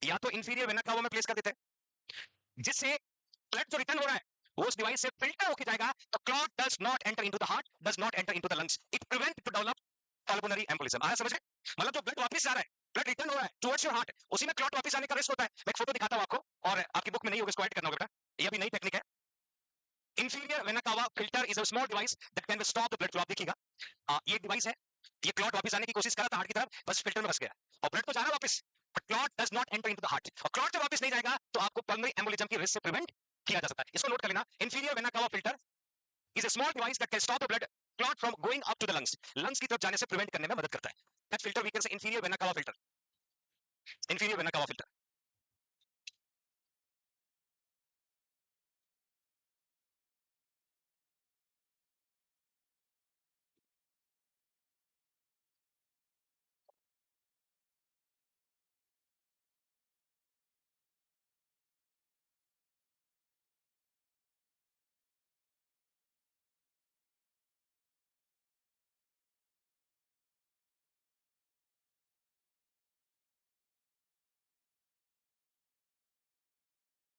या तो इंफीरियर वेना कावा में प्लेस कर देते हैं, जिससे ब्लड जो रिटर्न हो रहा है वो उस डिवाइस से फिल्टर होके जाएगा, तो clot does not enter into the heart, does not enter into the lungs, it prevent to develop pulmonary embolism. आया समझ में? मतलब जो ब्लड वापस आ रहा है, ब्लड रिटर्न हो रहा है टुवर्ड्स योर हार्ट, उसी में क्लॉट वापस आने का रिस्क होता है। मैं एक फोटो दिखाता हूं आपको, और आपकी बुक में नहीं होगा, इसको ऐड करना होगा बेटा, ये भी नई टेक्निक है। Inferior vena cava filter is a small device that can stop the blood flow. देखिएगा, ये डिवाइस है, ये क्लॉट वापस आने की कोशिश कर रहा था हार्ट की तरफ, बस फिल्टर में फंस गया और ब्लड तो जा रहा है वापस, but clot does not enter into the heart. और क्लॉट जब वापस नहीं जाएगा तो आपको पल्मोनरी एम्बोलिज्म की रिस्क से प्रिवेंट किया जा सकता है। इसको नोट कर लेना, inferior vena cava filter is a small device that can stop the blood clot from going up to the lungs, lungs की तरफ जाने से प्रिवेंट करने में मदद करता है। that filter we can say inferior vena cava filter, inferior vena cava filter।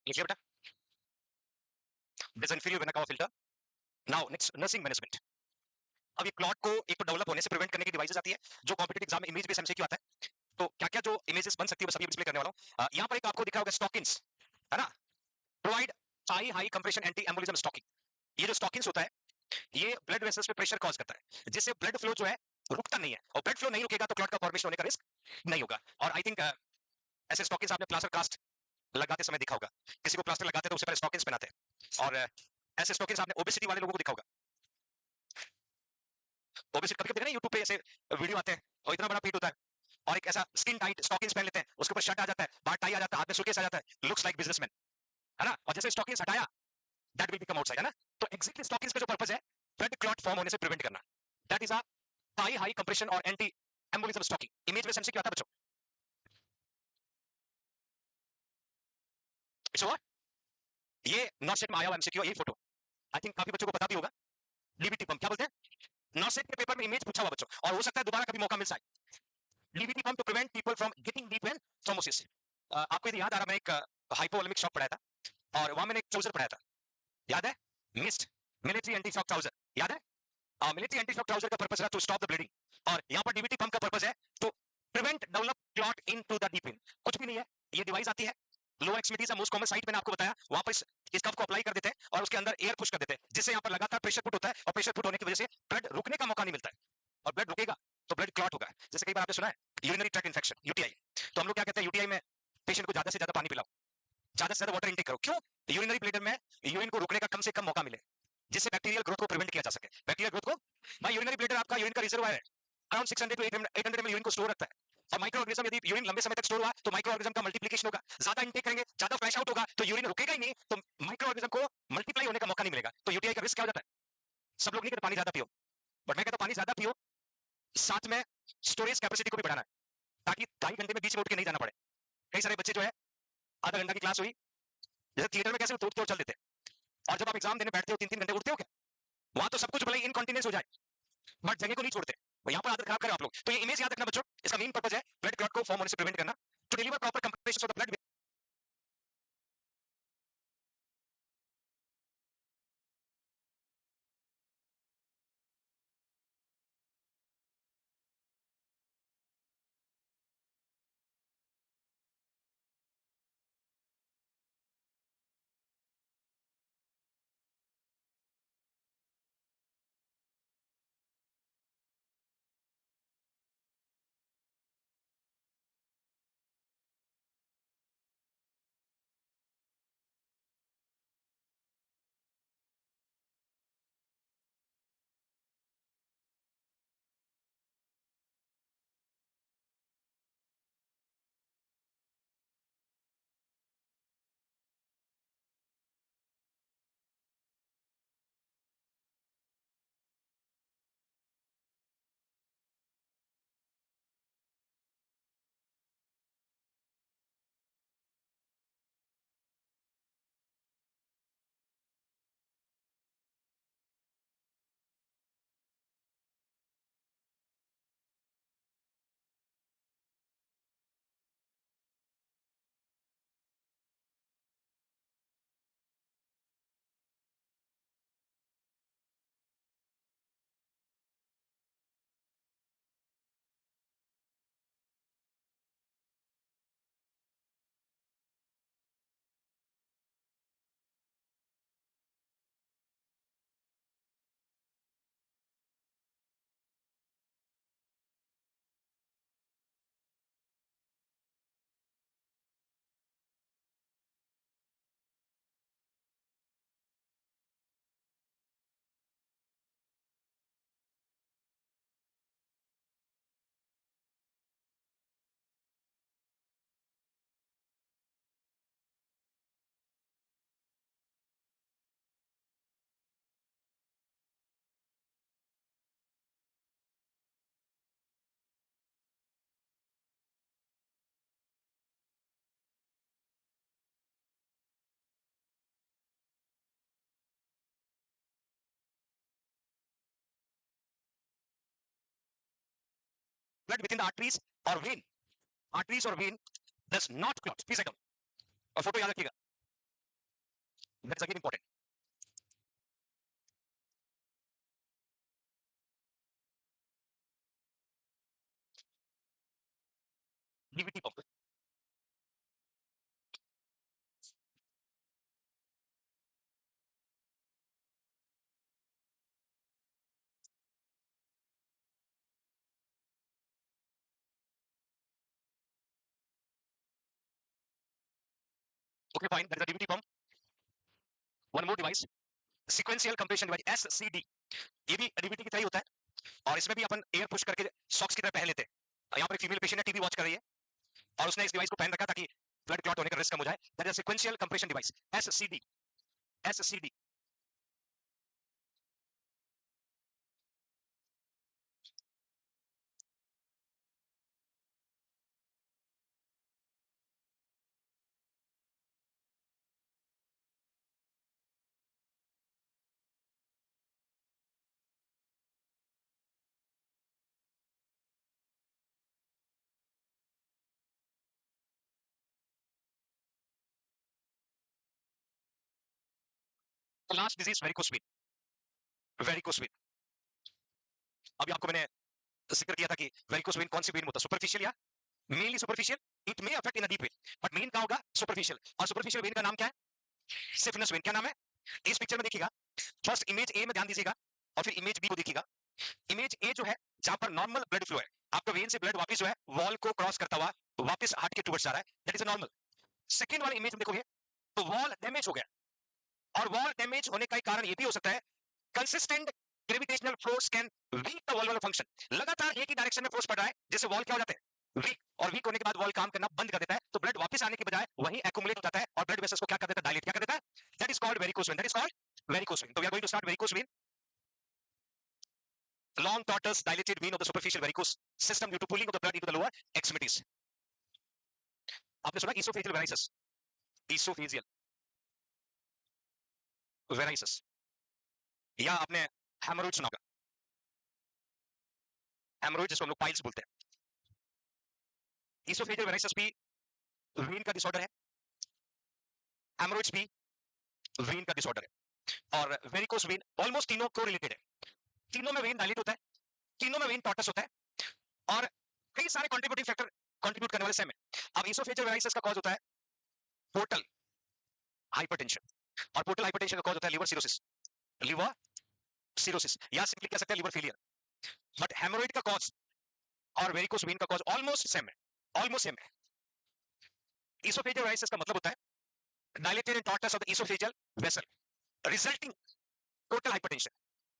लिखिए बेटा, this is inferior vena cava filter। now next nursing management। अब ये क्लॉट को एक तो डेवलप होने से प्रिवेंट करने की डिवाइसेस आती है, जो कॉम्पिटिटिव एग्जाम में इमेज बेस्ड एमसीक्यू आता है। तो क्या क्या जो इमेजेस बन सकती है वो सभी डिस्प्ले करने वाला हूं। यहाँ पर एक आपको दिख रहा होगा स्टॉकिंग्स, है ना, provide high high compression anti embolism stocking. ये जो स्टॉकिंग्स होता है ये ब्लड वेसल्स पे प्रेशर कॉज करता है, जिससे ब्लड फ्लो जो है रुकता नहीं है, और ब्लड फ्लो नहीं रुकेगा तो क्लॉट का फॉर्मेशन होने का रिस्क नहीं होगा। और आई थिंक ऐसे स्टॉकिंग्स आपने प्लास्टर कास्ट लगाते समय देखा होगा, किसी को प्लास्टर लगाते हैं तो उससे पहले स्टॉकिंग्स पहनाते हैं। और ऐसे स्टॉकिंग्स आपने ओबेसिटी वाले लोगों को देखा होगा, ओबेसिटी कभी कभी देखा ना यूट्यूब पे ऐसे वीडियो आते हैं और इतना बड़ा पेट होता है और एक ऐसा स्किन टाइट स्टॉकिंग्स पहन लेते हैं, उसके ऊपर शर्ट आ जाता है, बाहर टाई आ जाता है, हाथ में सूटकेस आ जाता है, लुक्स लाइक बिजनेसमैन, है ना। और जैसे स्टॉकिंग्स हटाया दैट विल बिकम आउटसाइड, है ना। तो एग्जैक्टली स्टॉकिंग्स का जो पर्पस है ब्लड क्लॉट फॉर्म होने से प्रिवेंट करना, that is a high high compression और एंटी एम्बोलिज्म स्टॉकिंग। इमेज में सेंस क्या आता है बच्चों? It's over. ये नॉट में आया हुआ एमसीक्यू, ये फोटो आई थिंक काफी बच्चों को पता भी होगा। डीबीटी पंप क्या बोलते हैं, नॉट के पेपर में इमेज पूछा हुआ बच्चों, और हो सकता है दोबारा कभी मौका मिल जाए। डीबीटी pump to prevent people from getting deep vein thrombosis. आपको यदि याद आ रहा, मैं एक हाइपोवोलेमिक शॉक पढ़ाया था और वहां मैंने एक ट्राउजर पढ़ाया था, याद है, MAST military anti shock trouser, याद है। मिलिट्री एंटी शॉक ट्राउजर का पर्पस है टू स्टॉप द ब्लीडिंग, और यहाँ पर डीबीटी पंप का पर्पस है to prevent develop clot into the deep vein. कुछ भी नहीं है, ये डिवाइस आती है, लो एक्सट्रीमिटी से मोस्ट कॉमन साइट मैंने आपको बताया, वहां पर इस कप को अप्लाई कर देते हैं और उसके अंदर एयर पुश कर देते हैं, जिससे यहाँ पर लगातार प्रेशर पुट होता है, और प्रेशर पुट होने की वजह से ब्लड रुकने का मौका नहीं मिलता है, और ब्लड रुकेगा तो ब्लड क्लॉट होगा। जैसे कई बार आपने सुना है यूरिनरी ट्रैक्ट इन्फेक्शन, यूटीआई, तो हम लोग क्या कहते हैं, यूटीआई में पेशेंट को ज्यादा से ज्यादा पानी पिलाओ, ज्यादा से ज्यादा वाटर इनटेक करो। क्यों? यूरिनरी ब्लैडर में यूरिन को रोकने का कम से कम मौका मिले, जिससे बैक्टीरियल ग्रोथ को प्रिवेंट किया जा सके। बैक्टीरियल ग्रोथ को, भाई यूरिनरी ब्लैडर आपका यूरिन का रिजर्वायर है, अराउंड 600 टू 800 ml यूरिन को स्टोर रखता है, और माइक्रो ऑर्गेनिज्म यदि यूरिन लंबे समय तक स्टोर हुआ तो माइक्रो ऑर्गेनिज्म का मल्टीप्लिकेशन होगा, ज्यादा इनटेक करेंगे ज्यादा फ्लैश आउट होगा, तो यूरिन रुकेगा ही नहीं, तो माइक्रो ऑर्गेनिज्म को मल्टीप्लाई होने का मौका नहीं मिलेगा, तो यूटीआई का रिस्क क्या हो जाता है। सब लोग नहीं कहते पानी ज्यादा पियो, बट मैं कहता हूं पानी ज्यादा पियो, साथ में स्टोरेज कैपेसिटी को भी बढ़ाना है, ताकि 2.5 घंटे में बीच में उठ के नहीं जाना पड़े। कई सारे बच्चे जो है आधा घंटा की क्लास हुई, जैसे थिएटर में कैसे तोड़ तोड़ चल देते हैं, और जब आप एग्जाम देने बैठते हो 3-3 घंटे उठते हो क्या? वहां तो सब कुछ भले इनकॉन्टिनेंस हो जाए, बट जगह को नहीं छोड़ते। यहाँ पर आदत खराब करें आप लोग। तो ये इमेज याद रखना बच्चों, इसका मेन पर्पस है ब्लड क्लॉट को फॉर्म होने से प्रिवेंट करना, to deliver proper compression of the blood blood within the arteries or vein, arteries or vein does not clot. Please write down. और फोटो याद रखिएगा, that is again important. DVT pump. Okay, fine. That is a DVT pump. One more device, sequential compression device, SCD. ये भी DVT की तरह ही होता है और इसमें भी अपन एयर पुश करके सॉक्स की तरह पहन लेते हैं। यहाँ पर एक फीमेल पेशेंट है, टीवी वॉच कर रही है और उसने इस डिवाइस को पहन रखा ताकि ब्लड क्लॉट होने का रिस्क कम हो जाए। That is sequential compression device, SCD, SCD. Last disease varicose vein, varicose when. अभी आपको मैंने जिक्र किया था कि वेरिकोस वेन कौन सी वेन होता है, सुपरफिशियल या mainly superficial, it may affect in a deep when but main क्या होगा, सुपरफिशियल। और सुपरफिशियल वेन का नाम क्या है, सिफिलिस वेन। क्या नाम है, इस पिक्चर में देखिएगा, फर्स्ट इमेज ए में ध्यान दीजिएगा और फिर इमेज बी को देखिएगा। इमेज ए जो है जहां पर नॉर्मल ब्लड फ्लो है, आपका वेन से ब्लड वापस जो है वॉल को क्रॉस करता हुआ वापस हार्ट के टुवर्ड्स जा रहा है, that is a normal. Second वाले इमेज में देखोगे तो वॉल डैमेज हो गया और वॉल डैमेज होने का कारण ये भी हो सकता है consistent gravitational force can weak the valvular function. लगातार एक ही डायरेक्शन में फोर्स पड़ रहा है जिससे वॉल क्या हो जाता है, वीक, और वीक होने के बाद वॉल काम करना बंद कर देता है, तो ब्लड वापस आने के बजाय वहीं एक्युमुलेट हो जाता है और ब्लड वेसल्स को क्या कर देता है, डायलेट। क्या कर देता है, that is called varicose vein, that is called varicose vein. तो we are going to start varicose vein, long tortuous dilated vein of the superficial varicose system due to pulling of the blood into the lower extremities. आपने सुना esophageal varices, esophageal varices, या आपने हेमोरॉइड सुना होगा, हेमोरॉइड जिसको हम लोग पाइल्स बोलते हैं। esophageal varices भी वेन का डिसऑर्डर है, हेमोरॉइड्स भी वेन का डिसऑर्डर है और वेरिकोस वेन ऑलमोस्ट तीनों को रिलेटेड है। तीनों में वेन डायलेट होता है, तीनों में वेन टॉर्टस होता है और कई सारे कंट्रीब्यूटिंग फैक्टर कंट्रीब्यूट करने वाले सेम है। अब esophageal varices का कॉज होता है पोर्टल हाइपरटेंशन और पोर्टल हाइपरटेंशन का कॉज होता है लिवर सिरोसिस, लिवर सिरोसिस या सिंपली कह सकते हैं लिवर फेलियर। बट हेमोरॉइड का कॉज और वेरिकोस वेन का कॉज ऑलमोस्ट सेम है, ऑलमोस्ट सेम है। esophageal varices का मतलब होता है dilated and tortuous of the esophageal vessel resulting total hypertension।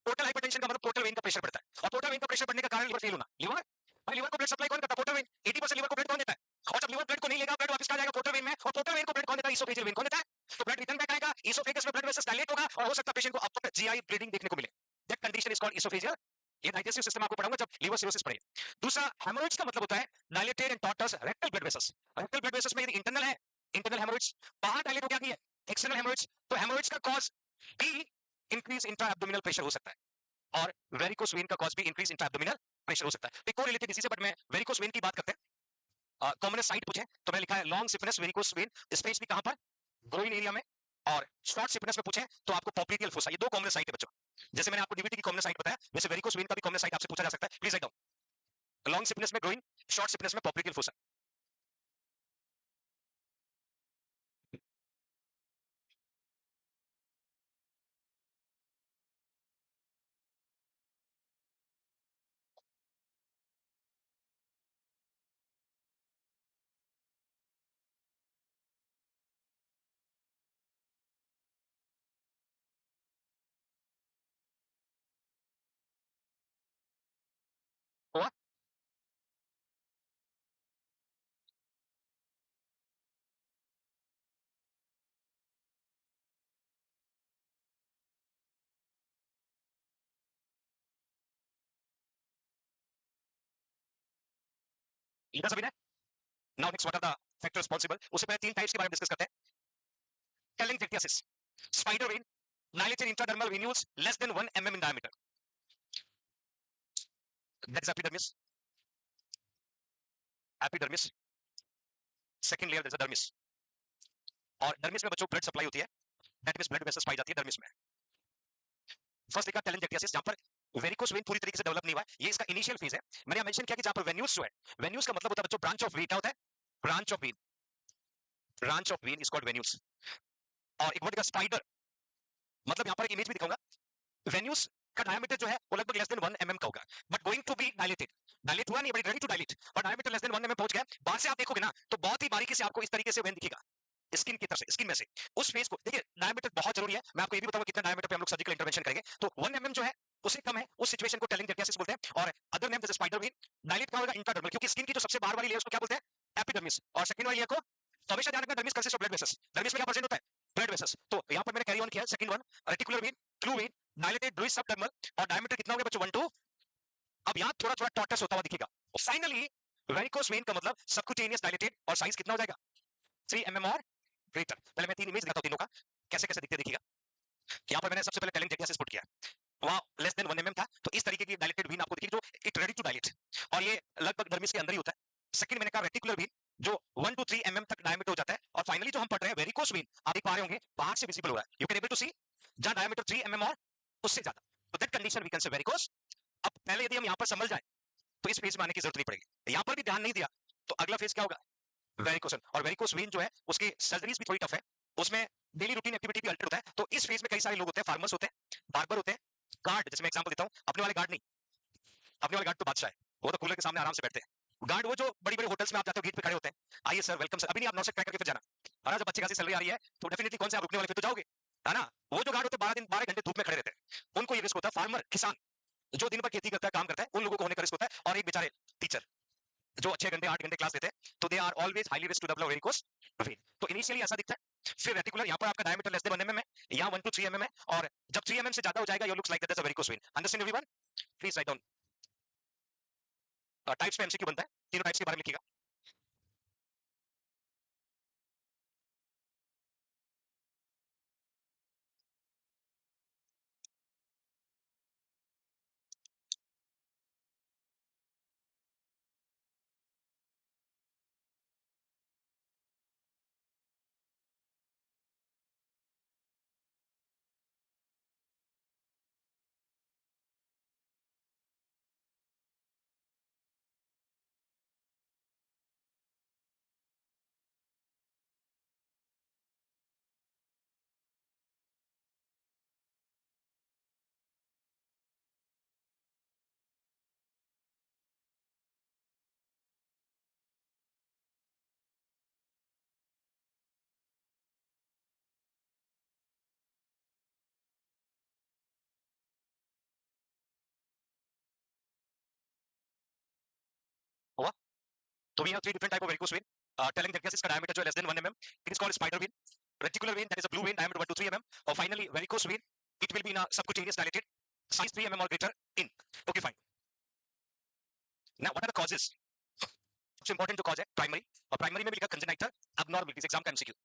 Total hypertension का मतलब पोर्टल वेन का प्रेशर बढ़ता है और पोर्टल वेन का प्रेशर बढ़ने का कारण लिवर फेल होना। लिवर, भाई लिवर को ब्लड सप्लाई कौन करता है, पोर्टल वेन। 80% लिवर को ब्लड कौन देता है, और जब लिवर ब्लड को नहीं लेगा ब्लड वापस आ जाएगा पोर्टल वेन में, और पोर्टल वेन को ब्लड कौन देता है, esophageal वेन कौन देता है। तो ब्लड रिटर्न बैक आएगा, esophagus में ब्लड वेसल्स डायलेट होगा और हो सकता है पेशेंट को अपर जीआई ब्लीडिंग देखने को मिले। That condition is called esophageal। ये डाइजेस्टिव सिस्टम आपको पढ़ाऊंगा जब लिवर सिरोसिस पढ़े। दूसरा हेमोरॉइड्स का मतलब होता है dilated and tortuous rectal blood vessels. Rectal blood vessels में यदि इंटरनल है, इंटरनल हेमोरॉइड्स बाहर डायलेट हो गया है, एक्सटर्नल हेमोरॉइड्स, तो हेमोरॉइड्स का कॉज भी इंक्रीज इंट्रा एब्डोमिनल प्रेशर हो सकता है और वेरिकोस वेन का कॉज भी इंक्रीज इंट्रा एब्डोमिनल प्रेशर हो सकता है। तो कोरिलेटेड डिजीज है बट मैं वेरिकोस वेन की बात करते हैं। कॉमन साइट पूछे तो मैं लिखा है long syphilis varicose when, specially कहां पर, ग्रोइन एरिया में, और शॉर्ट सिफिलिस में पूछे तो आपको पोप्लिटियल फोसा। ये दो कॉमन साइट है बच्चों। जैसे मैंने आपको डीवीटी की कॉमन साइट बताया, वैसे वेरिकोस वेन का भी कॉमन साइट आपसे पूछा जा सकता है। Please write down, long saphenous में ग्रोइन, शॉर्ट सिफिलिस में पोप्लिटियल फोसा। हुआ, लिखा सभी ने। Now next what are the factors possible, उससे पहले तीन टाइप्स के बारे में डिस्कस करते हैं। Telangiectasis, spider vein, dilated intradermal venules less than 1 mm in diameter, that is epidermis, epidermis, second layer dermis, और डर्मिस में बच्चों ब्लड सप्लाई होती है, दैट मींस ब्लड वेसल्स पाई जाती है डर्मिस में। फर्स्ट देखा टेलेंजेक्टियासिस, जहां पर वेरिकोस वेन पूरी तरीके से डेवलप नहीं हुआ है, ये इसका इनिशियल फेज है। मैंने मेंशन किया कि जहां पर वेन्यूज जो है, वेन्यूज का मतलब होता है बच्चों ब्रांच ऑफ वेन, क्या होता है? Branch of when, branch of when is called venues. और एक वर्ड का स्पाइडर, मतलब यहां पर एक इमेज भी दिखाऊंगा, वेन्यूज का डायमीटर जो है वो लगभग लेस देन 1 mm का होगा, but going to be dilated, dilate हुआ नहीं बट रेडी टू डायलेट, और डायमीटर लेस देन 1 mm पहुंच गया। बाहर से आप देखोगे ना तो बहुत ही बारीकी से आपको इस तरीके से वेन दिखेगा, स्किन की तरफ से, स्किन में से। उस फेज को देखिए, डायमीटर बहुत जरूरी है। मैं आपको ये भी बताऊंगा कितना डायमीटर पे हम लोग सर्जिकल इंटरवेंशन करेंगे। तो 1 mm जो है उससे कम है, उस सिचुएशन को टेलेंजेक्टियासिस बोलते हैं। और अदर नेम जैसे स्पाइडर वेन, डायलेट कहां होगा? इंट्राडर्मल, क्योंकि स्किन की जो सबसे बाहर वाली लेयर उसको क्या बोलते हैं? एपिडर्मिस। और सेकंड वाली लेयर को, तो हमेशा ध्यान रखना, dermis consist of blood vessels. Dermis में क्या प्रेजेंट होता है? Blood vessels. तो यहां पर मैंने कैरी ऑन किया second one, reticular vein, true vein, dilated ड्यूरिस सबडर्मल, और डायमीटर कितना हो गया बच्चों? 1 2। अब यहां थोड़ा थोड़ा टॉर्टस होता हुआ दिखेगा। और फाइनली वेरिकोस वेन का मतलब सबक्यूटेनियस डायलेटेड, और साइज कितना हो जाएगा? 3 mm और ग्रेटर। पहले मैं 3 इमेज दिखाता हूं तीनों का, कैसे कैसे दिखते देखिएगा। यहां पर मैंने सबसे पहले टेलेंजेक्टियासिस पुट किया, वहां लेस देन 1 mm था, तो इस तरीके की डायलेटेड वेन आपको दिखेगी जो इट रेडी टू डायलेट, और ये लगभग डर्मिस के अंदर ही होता है। सेकंड मैंने कहा रेटिकुलर वेन, जो 1 to 3 mm तक डायमीटर हो जाता है। और फाइनली जो हम पढ़ रहे हैं वेरिकोस वेन, आप देख पा रहे होंगे बाहर से विजिबल हो रहा है, you can able to see, जहां डायमीटर 3 mm और उससे ज्यादा, तो that condition we can say varicose. अब पहले यदि हम यहां पर समझ जाए तो इस फेज में आने की जरूरत नहीं पड़ेगी। यहां पर भी ध्यान नहीं दिया तो अगला फेज क्या होगा? वेरिकोस। और वेरिकोस वेन जो है उसकी सर्जरीज भी थोड़ी टफ है, उसमें डेली रूटीन एक्टिविटी भी अल्टर होता है। तो इस फेज में कई सारे लोग होते हैं, फार्मर्स होते हैं, बार्बर होते हैं, गार्ड, जैसे मैं एग्जांपल देता हूं, अपने वाले गार्ड नहीं, अपने वाले गार्ड तो बादशाह है, वो तो कूलर के सामने आराम से बैठते हैं। गार्ड वो जो बड़ी बड़ी होटल्स में आप जाते हो, गेट पे खड़े होते हैं, आइए सर, वेलकम सर, अभी नहीं, आप नौशेक करके फिर जाना, है ना? जब अच्छी खासी सैलरी आ रही है तो डेफिनेटली कौन से आप रुकने वाले, फिर तो जाओगे, है ना? वो जो गार्ड होते हैं 12 दिन 12 घंटे धूप में खड़े रहते हैं, उनको ये रिस्क होता है। फार्मर, किसान जो दिन भर खेती करता है, काम करता है, उन लोगों को होने का रिस्क होता है। और एक बेचारे टीचर जो 6 घंटे 8 घंटे क्लास देते हैं, तो they are always highly risk to develop varicose vein. तो इनिशियली ऐसा दिखता है। फिर रेटिकुलर, यहां पर आपका डायमीटर लेस देन 1 mm है, यहां 1 to 3 mm है, और जब 3 mm से ज्यादा हो जाएगा, ये looks like that is a varicose when. Understand everyone? Please write down. Types में एमसीक्यू बनता है, तीनों टाइप्स के बारे में लिखिएगा। हुआ? तो we have three different type of varicose vein. Telangiectasis का diameter जो है less than 1 mm, it is called spider vein. Reticular vein, that is a blue vein, diameter 1 to 3 mm. और finally varicose vein, it will be in a subcutaneous dilated, size 3 mm or greater in. Okay, fine. Now what are the causes? सबसे important जो cause है primary, और primary में भी लिखा congenital abnormalities, exam का MCQ.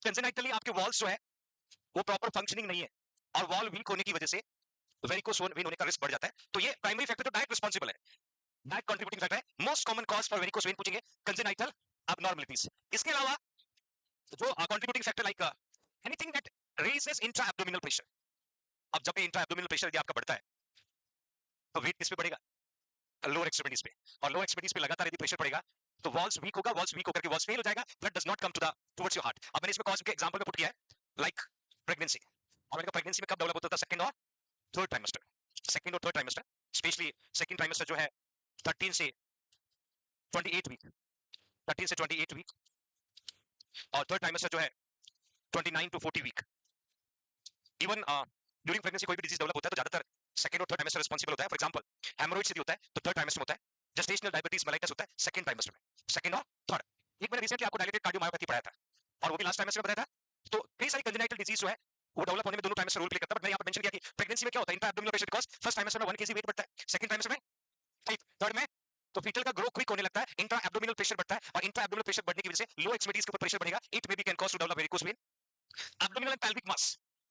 Congenitally आपके walls जो है वो प्रॉपर फंक्शनिंग नहीं है, और वॉल वीक होने की वजह से वेरिकोस वेन होने का रिस्क बढ़ जाता है। तो ये प्राइमरी फैक्टर तो डायरेक्ट रिस्पांसिबल है, डायरेक्ट कंट्रीब्यूटिंग फैक्टर है। Most common cause for varicose when पूछेंगे कंजेनाइटल abnormalities। इसके अलावा जो contributing factor like anything that raises intra abdominal pressure. अब जब इंट्रा एब्डोमिनल प्रेशर यदि आपका बढ़ता है तो वेट किस पे बढ़ेगा? लोअर एक्सट्रीमिटीज पे। और लोअर एक्सट्रीमिटीज पे लगातार यदि प्रेशर पड़ेगा तो वॉल्स वीक होगा, वॉल्स वीक होकर के वॉल्स फेल हो जाएगा, blood does not come to the towards your heart. अब मैंने इसमें कॉज के एग्जांपल में पुट किया है लाइक प्रेगनेंसी, और मैंने कहा प्रेगनेंसी में कब डेवलप होता है? सेकंड और थर्ड ट्राइमेस्टर, सेकंड और third trimester, specially second trimester जो है 13 से 28 वीक, 13 से 28 वीक, और थर्ड ट्राइमेस्टर जो है 29 to 40 week. Even during pregnancy कोई भी डिजीज डेवलप होता है तो ज्यादातर सेकंड और थर्ड ट्राइमेस्टर रिस्पांसिबल होता है। फॉर एग्जांपल हेमोरॉइड्स यदि होता है तो थर्ड ट्राइमेस्टर में होता है, जेस्टेशनल डायबिटीज मेलाइटस होता है सेकंड ट्राइमेस्टर में, सेकंड और थर्ड। एक मैंने रिसेंटली आपको डायलेटेड कार्डियोमायोपैथी पढ़ाया था, और वो भी लास्ट ट्राइमेस्टर में बताया था। तो कई सारी कंजेनाइटल डिजीज जो है वो डेवलप होने में दोनों ट्राइमेस्टर रोल प्ले करता है। बट मैंने यहाँ पर मेंशन किया कि प्रेगनेंसी में क्या होता है? Intra abdominal pressure, because first trimester में 1 kg वेट बढ़ता है, सेकंड ट्राइमेस्टर में 5, थर्ड में तो फीटल का ग्रो क्विक होने लगता है, इंट्रा एब्डोमिनल प्रेशर बढ़ता है, और इंट्रा एब्डोमिनल प्रेशर बढ़ने की वजह से लो एक्सट्रीमिटीज के ऊपर प्रेशर बढ़ेगा, it may be can cause to develop varicose vein. Abdominal and pelvic mass,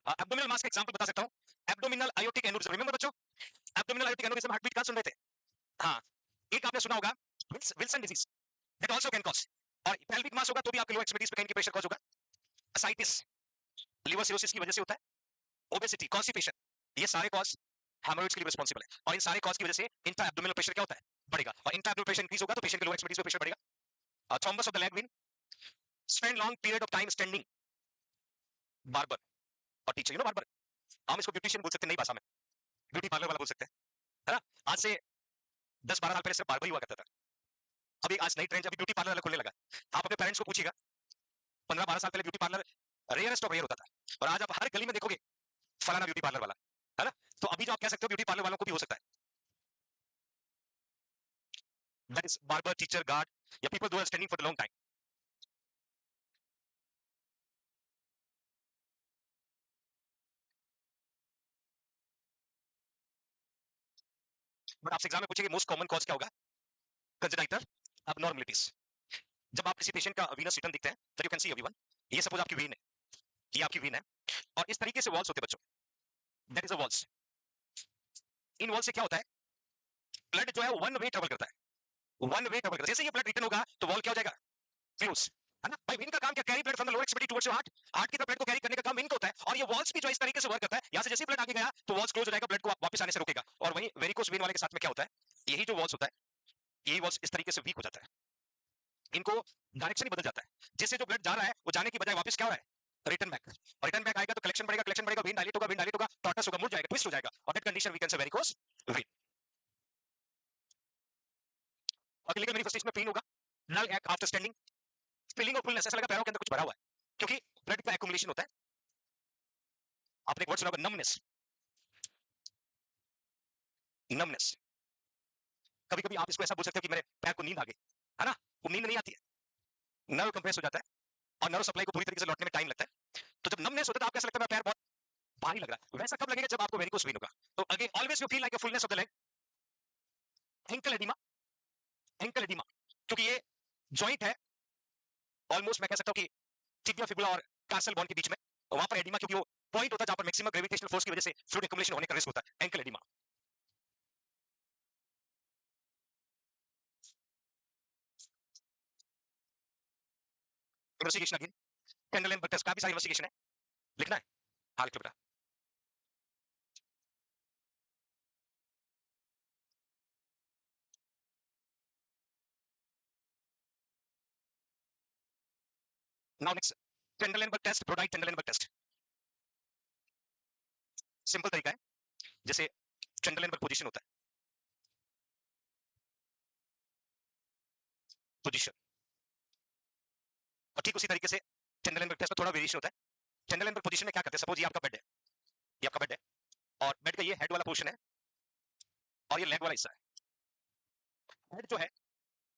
abdominal mass का एग्जांपल बता सकता हूं, एब्डोमिनल आयोटिक एन्युरिज्म। रिमेंबर बच्चों, abdominal aortic aneurysm, heart beat कहां सुन रहे थे? हाँ, एक आपने सुना होगा Wilson disease, that also can cause, और पेल्विक मास होगा तो भी आपके लो एक्सट्रीमिटीज पे कहीं की प्रेशर कॉज होगा। असाइटिस लिवर सिरोसिस की वजह से होता है, ओबेसिटी, कॉन्स्टिपेशन, ये सारे कॉज हेमोरेज के लिए रिस्पांसिबल है, और इन सारे कॉज की वजह से इंट्रा एब्डोमिनल प्रेशर क्या होता है, बढ़ेगा, और इंट्रा एब्डोमिनल प्रेशर इंक्रीज होगा तो पेशेंट के लोअर एक्सट्रीमिटीज पे प्रेशर बढ़ेगा। Thrombus of the leg when, spend long period of time standing, barber और टीचर, यू नो बार्बर, हम इसको ब्यूटिशियन बोल सकते हैं, नई भाषा में ब्यूटी पार्लर वाला बोल सकते हैं, है ना। आज से 10-12 साल पहले सिर्फ बार्बर ही हुआ करता था, अभी आज नई ट्रेंड, अभी ब्यूटी पार्लर वाला खुलने लगा। आप अपने पेरेंट्स को पूछिएगा, 15-12 साल पहले beauty parlour rarest of rare होता था, और आज आप हर गली में देखोगे फलाना ब्यूटी पार्लर वाला, है ना। तो अभी जो आप कह सकते हो ब्यूटी पार्लर वालों को भी हो सकता है, that is barber, teacher, guard, या people who are standing for the long time. But आपसे एग्जाम में पूछेंगे मोस्ट कॉमन कॉज क्या होगा, कंजनाइटल अबनॉर्मलिटीज। जब आप किसी पेशेंट का वीनस रिटर्न देखते हैं, that you can see everyone, ये सपोज आपकी वेन है, ये आपकी वेन है, और इस तरीके से वॉल्स होते हैं बच्चों, that is a walls. In wall से क्या होता है, ब्लड जो है वन वे ट्रेवल करता है, वन वे ट्रेवल करता है, जैसे ये ब्लड रिटर्न होगा तो वॉल क्या हो जाएगा, क्लोज, है ना। भाई वेन का काम क्या, carry blood from the lower extremity towards your heart, heart की तरफ ब्लड को कैरी करने का काम वेन का होता है, और ये वॉल्स भी जो इस तरीके से वर्क करता है, यहां से जैसे ब्लड आगे गया तो वॉल्स क्लोज हो जाएगा, ब्लड को वापस आने से रोकेगा। और वहीं वेरिकोस वेन वाले के साथ में क्या होता है, यही जो वॉल्स होता है, यही वॉल्स इस तरीके से वीक हो जाता है, इनको डायरेक्शन ही बदल जाता है, जिससे जो ब्लड जा रहा है वो जाने की बजाय वापस क्या हो रहा है, रिटर्न बैक, और रिटर्न बैक आएगा तो कलेक्शन बढ़ेगा, कलेक्शन बढ़ेगा, वेन डायलेट होगा, वेन डायलेट होगा, टॉर्टस होगा, मुड़ जाएगा, ट्विस्ट हो जाएगा, और that condition we can say varicose vein. और लेकिन मैनिफेस्टेशन में पेन होगा, नल एक्ट after standing, feeling of fullness, ऐसा लगा पैरों के अंदर कुछ भरा हुआ है, क्योंकि ब्लड का एक्युमुलेशन होता है। आपने एक वर्ड सुना होगा, नमनेस, नमनेस, कभी कभी आप इसको ऐसा बोल सकते हो कि मेरे पैर को नींद आ गई, है ना, वो नींद नहीं आती है, नर्व कंप्रेस हो जाता है, और नर्व सप्लाई को पूरी तरीके से लौटने में टाइम लगता है, तो जब नमनेस होता है तो आपको ऐसा लगता है मेरा पैर बहुत भारी लग रहा है, वैसा कब लगेगा, जब आपको वेरिकोस वेन होगा। तो again always you feel like a fullness of the leg, ankle oedema, ankle oedema, क्योंकि ये जॉइंट है, ऑलमोस्ट मैं कह सकता हूं कि टिबिया फिबुला और कार्सल बॉन के बीच में, वहां पर एडिमा, क्योंकि वो पॉइंट होता है जहां पर मैक्सिमम ग्रेविटेशनल फोर्स की वजह से फ्लूइड एक्युमुलेशन होने का रिस्क होता है, ankle oedema. Investigation again, candle and butts, काफी सारी इन्वेस्टिगेशन है, लिखना है, हाँ लिख लो बेटा। Now next, candle and but test, Brodie candle and but test, simple तरीका है, जैसे कैंडल एंड बट पोजीशन होता है, पोजीशन, और ठीक उसी तरीके से कैंडल एंड बट टेस्ट में थोड़ा वेरिएशन होता है। कैंडल एंड बट पोजीशन में क्या करते हैं, सपोज ये आपका बेड है, ये आपका बेड है, और बेड का ये हेड वाला पोर्शन है, और ये लेग वाला हिस्सा है, हेड जो है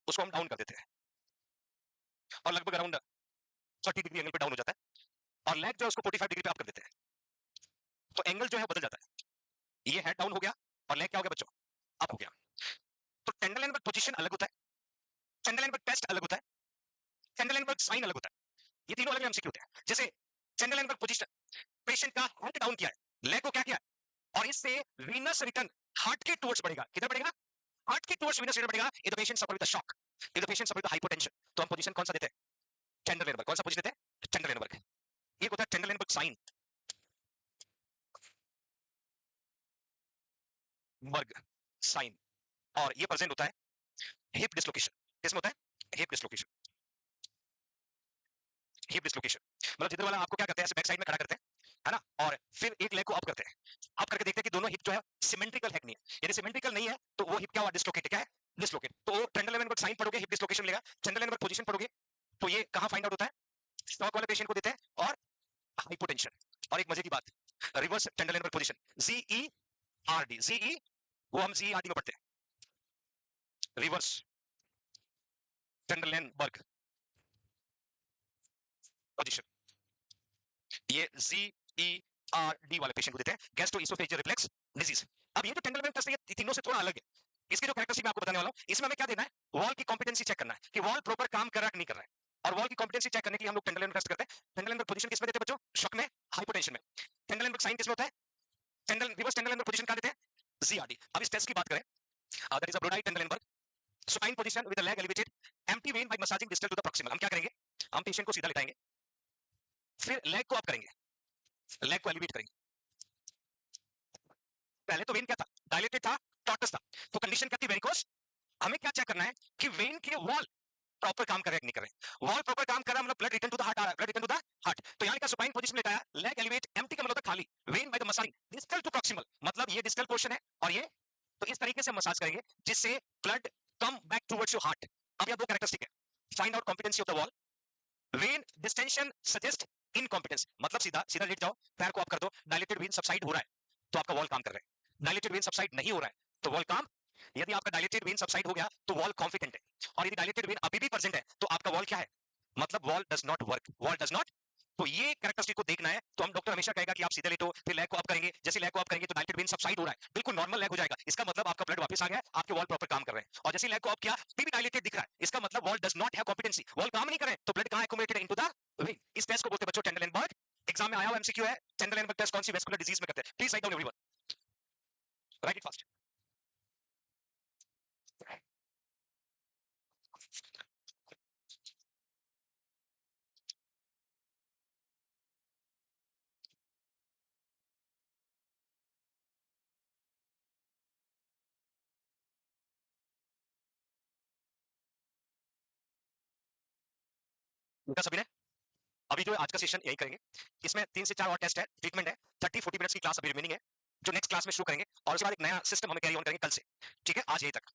उसको हम डाउन कर देते हैं, और लगभग अराउंड 30 डिग्री एंगल पे डाउन हो जाता है, और लेग जो है उसको 45 डिग्री पे अप कर देते हैं, तो एंगल जो है बदल जाता है, ये हेड डाउन हो गया और लेग क्या हो गया बच्चों, अप हो गया। तो कैंडल एंड बट पोजीशन अलग होता है, कैंडल एंड बट टेस्ट अलग होता है, कैंडल एंड बट साइन अलग होता है, ये तीनों अलग एमसीक्यू होते हैं। जैसे कैंडल एंड बट पोजीशन, पेशेंट का हेड डाउन किया है, लेग को क्या किया है, और इससे वीनस रिटर्न हार्ट के टुवर्ड्स बढ़ेगा, किधर बढ़ेगा, हार्ट के टुवर्ड्स वीनस रिटर्न बढ़ेगा, if the patient suffer with a shock, if the patient suffer with hypotension, तो हम पोजीशन कौन सा देते हैं, कैंडल एंड बट, कौन सा पोजीशन देते हैं, कैंडल एंड बट। ये होता है कैंडल एंड बट साइन, बर्ग साइन, और ये प्रेजेंट होता है हिप डिस्लोकेशन, किसमें होता है, हिप डिस्लोकेशन, हिप डिस्लोकेशन, मतलब जिधर वाला आपको क्या करते हैं, ऐसे बैक साइड में खड़ा करते हैं, है ना, और फिर एक लेग को अप करते हैं, अप करके देखते हैं कि दोनों हिप जो है सिमेट्रिकल है कि नहीं है, यदि सिमेट्रिकल नहीं है तो वो हिप क्या हुआ, डिस्लोकेट, क्या है, डिस्लोकेट। तो कैंडल एंड बट साइन पढ़ोगे, हिप डिस्लोकेशन मिलेगा, कैंडल एंड बट पोजीशन पढ़ोगे तो ये कहां फाइंड आउट होता है, स्ट्रोक वाले पेशेंट को देते हैं, और हाइपोटेंशन। और एक मजे की बात, रिवर्स कैंडल एंड बट पोजीशन, जीईआरडी, जीई वो हम जीईआरडी में पढ़ते हैं, reverse candle and Berg position, ये जीईआरडी वाले पेशेंट को देते हैं, गैस्ट्रोइसोफेजियल रिफ्लेक्स डिजीज। अब ये जो कैंडल एंड टेस्ट है ये तीनों से थोड़ा अलग है, इसके जो कैरेक्टरिस्टिक मैं आपको बताने वाला हूं, इसमें हमें क्या देना है, वॉल की कॉम्पिटेंसी चेक करना है कि वॉल प्रॉपर काम कर रहा है कि नहीं कर रहा है, और वॉल की कॉम्पिटेंसी चेक करने के लिए हम लोग कैंडल एंड टेस्ट करते हैं। कैंडल एंड पोजीशन किसमें देते हैं बच्चों, शॉक में, हाइपोटेंशन में। कैंडल एंड साइन किसमें होता है, candle reverse candle and position कहां देते हैं, जीआरडी। अब इस टेस्ट की बात करें, that is a Brodie candle and supine position with the leg elevated, empty vein by massaging distal to the proximal. हम क्या करेंगे, हम पेशेंट को सीधा लेटाएंगे, फिर लेग को अप करेंगे, लेग को एलिवेट करेंगे. पहले तो वेन क्या था, डायलेटेड था, टॉर्टस था, तो कंडीशन क्या थी, वेरिकोस. हमें क्या चेक करना है कि वेन के वॉल प्रॉपर काम कर रहे हैं कि नहीं कर रहे. वॉल प्रॉपर काम कर रहा है मतलब blood return to the heart आ रहा है, blood return to the heart. तो यहां का सुपाइन पोजीशन में लगाया, लेग एलिवेट, एम्प्टी का मतलब होता है खाली, vein by the massaging distal to proximal, मतलब ये डिस्टल पोर्शन है और ये, तो इस तरीके से मसाज करेंगे जिससे blood come back towards your heart. अब यह दो कैरेक्टरिस्टिक है, find out competency of the wall. When distension suggest incompetence, मतलब सीधा सीधा लेट जाओ, पैर को अप कर दो, डायलेटेड वेन सबसाइड हो रहा है तो आपका वॉल काम कर रहा है. डायलेटेड वेन सबसाइड नहीं हो रहा है तो वॉल काम. यदि आपका डायलेटेड वेन सबसाइड हो गया तो वॉल कॉन्फिडेंट है, और यदि डायलेटेड वेन अभी भी प्रेजेंट है तो आपका वॉल क्या है, मतलब wall does not work, wall does not. तो ये कैरेक्टरिस्टिक को देखना है, तो हम डॉक्टर हमेशा कहेगा कि आप सीधे लेटो, फिर लेग को अप करेंगे, जैसे लेग को अप करेंगे तो डायलेटेड वेन सबसाइड हो रहा है, बिल्कुल नॉर्मल लेग हो जाएगा, इसका मतलब आपका ब्लड वापस आ गया, आपके वॉल प्रॉपर काम कर रहे हैं. और जैसे लेग को अप किया फिर भी डायलेटेड दिख रहा है, इसका मतलब wall does not have competency, wall काम नहीं कर रहे हैं, तो ब्लड कहां एक्युमुलेटेड इनटू द वेन. इस टेस्ट को बोलते हैं बच्चों टेंडरलेनबर्ग. एग्जाम में आया हुआ एमसीक्यू है, टेंडरलेनबर्ग टेस्ट कौन सी वेस्कुलर डिजीज में करते हैं, please write down everyone, right it fast. सभी ने अभी जो आज का सेशन यही करेंगे, इसमें 3 से 4 और टेस्ट है, ट्रीटमेंट है, 30-40 मिनट्स की क्लास अभी रिमेनिंग है, जो नेक्स्ट क्लास में शुरू करेंगे, और उसके बाद एक नया सिस्टम हमें कैरी ऑन करेंगे कल से. ठीक है, आज यही तक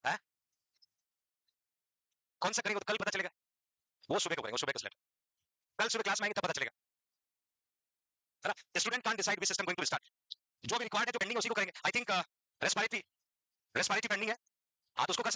है. कौन सा करेंगे तो कल पता चलेगा, वो सुबह को करेंगे, सुबह का स्लेट, कल सुबह क्लास में आएंगे तब पता चलेगा, है ना. Student can't decide which system going to start, जो भी रिक्वायर्ड है, जो पेंडिंग है उसी को करेंगे. आई थिंक रेस्पिरेटरी पेंडिंग है, आप उसको कर सकते हैं.